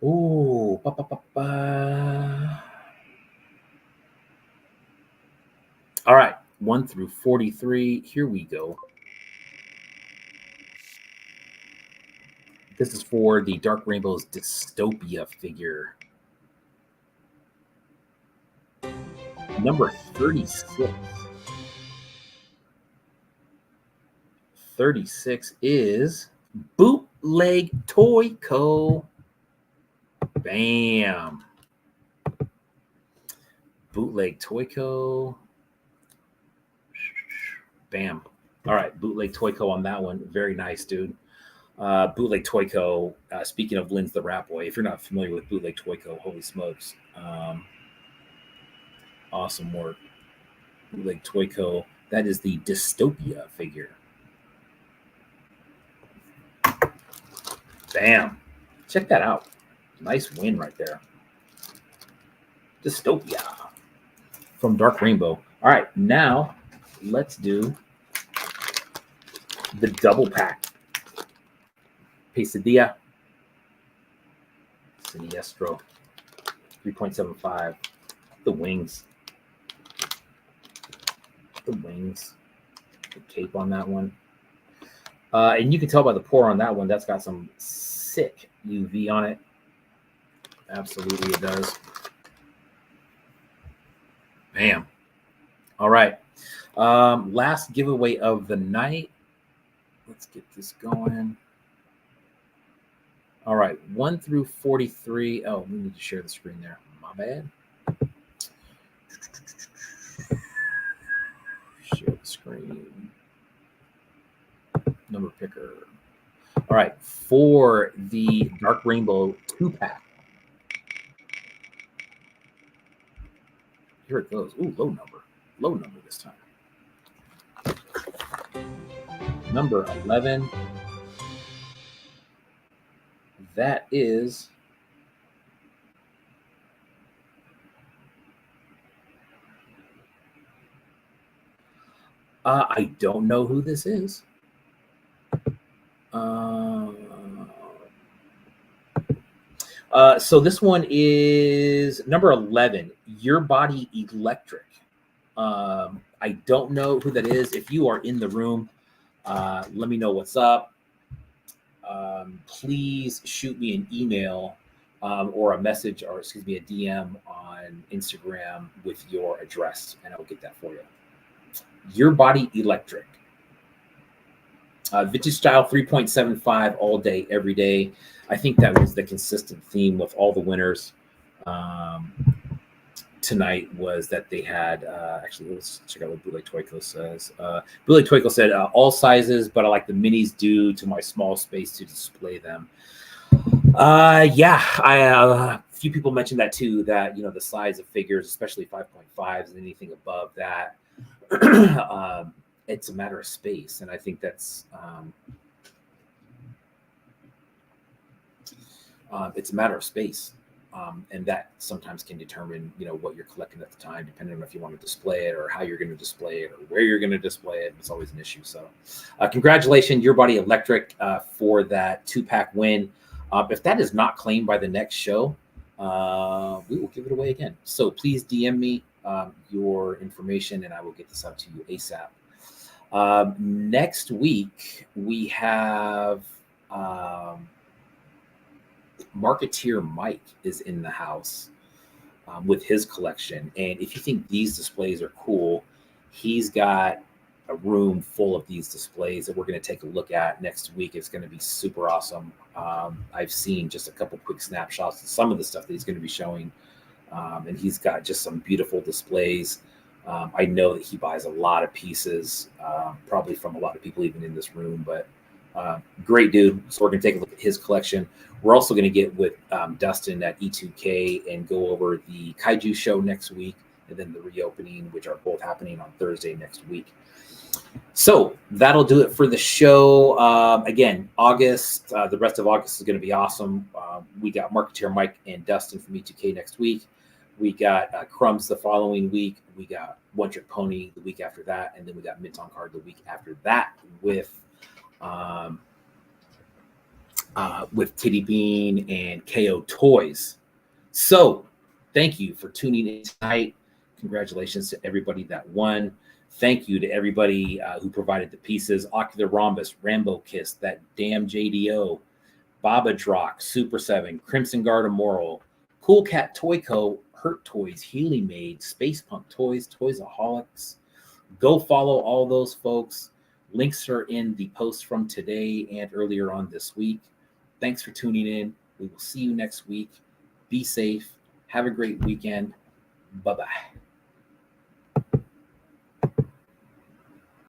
Ooh. All right. 1 through 43. Here we go. This is for the Dark Rainbow's Dystopia figure. Number 36. 36 is Bootleg Toy Co. Bam. Bootleg Toy Co. Bam. All right, Bootleg Toy Co. on that one. Very nice, dude. Bootleg Toy Co. Speaking of Lynn's the Rat Boy, if you're not familiar with Bootleg Toy Co., holy smokes. Awesome work. Bootleg Toy Co. That is the Dystopia figure. Bam. Check that out. Nice win right there. Dystopia from Dark Rainbow. All right, now let's do the double pack. Pesadilla. Sinestro. 3.75. The wings. The cape on that one. And you can tell by the pour on that one, that's got some sick UV on it. Absolutely, it does. Bam. All right. Last giveaway of the night. Let's get this going. All right. 1 through 43. Oh, we need to share the screen there. My bad. Share the screen. Number picker. All right. For the Dark Rainbow 2-pack. Here it goes. Ooh, low number. Low number this time. Number 11. That is I don't know who this is. So this one is number 11, Your Body Electric. I don't know who that is. If you are in the room, let me know what's up. Please shoot me an email or a message, or excuse me, a DM on Instagram with your address, and I'll get that for you. Your Body Electric. Vintage style 3.75 all day, every day. I think that was the consistent theme with all the winners tonight, was that they had, actually, let's check out what Bootleg Toyco says. Bootleg Toyco said, all sizes, but I like the minis due to my small space to display them. Yeah, a few people mentioned that too, that, the size of figures, especially 5.5s and anything above that, it's a matter of space. And I think that's, it's a matter of space. And that sometimes can determine, what you're collecting at the time, depending on if you want to display it or how you're going to display it or where you're going to display it. It's always an issue. So congratulations, Your Body Electric, for that 2-pack win. If that is not claimed by the next show, we will give it away again. So please DM me your information and I will get this out to you ASAP. Next week, we have Marketeer Mike is in the house with his collection. And if you think these displays are cool, he's got a room full of these displays that we're going to take a look at next week. It's going to be super awesome. I've seen just a couple quick snapshots of some of the stuff that he's going to be showing. And he's got just some beautiful displays. I know that he buys a lot of pieces, probably from a lot of people even in this room, but great dude. So we're going to take a look at his collection. We're also going to get with Dustin at E2K and go over the Kaiju show next week, and then the reopening, which are both happening on Thursday next week. So that'll do it for the show. Again, August, the rest of August is going to be awesome. We got Marketeer Mike and Dustin from E2K next week. We got Crumbs the following week. We got One Trick Pony the week after that. And then we got Mint on Card the week after that with Titty Bean and KO Toys. So thank you for tuning in tonight. Congratulations to everybody that won. Thank you to everybody who provided the pieces. Ocular Rhombus, Rambo Kiss, That Damn JDO, Baba Drock, Super 7, Crimson Guard Immoral, Cool Cat Toy Co., Hurt Toys, Healy Made, Space Punk Toys, Toysaholics. Go follow all those folks. Links are in the post from today and earlier on this week. Thanks for tuning in. We will see you next week. Be safe. Have a great weekend. Bye-bye.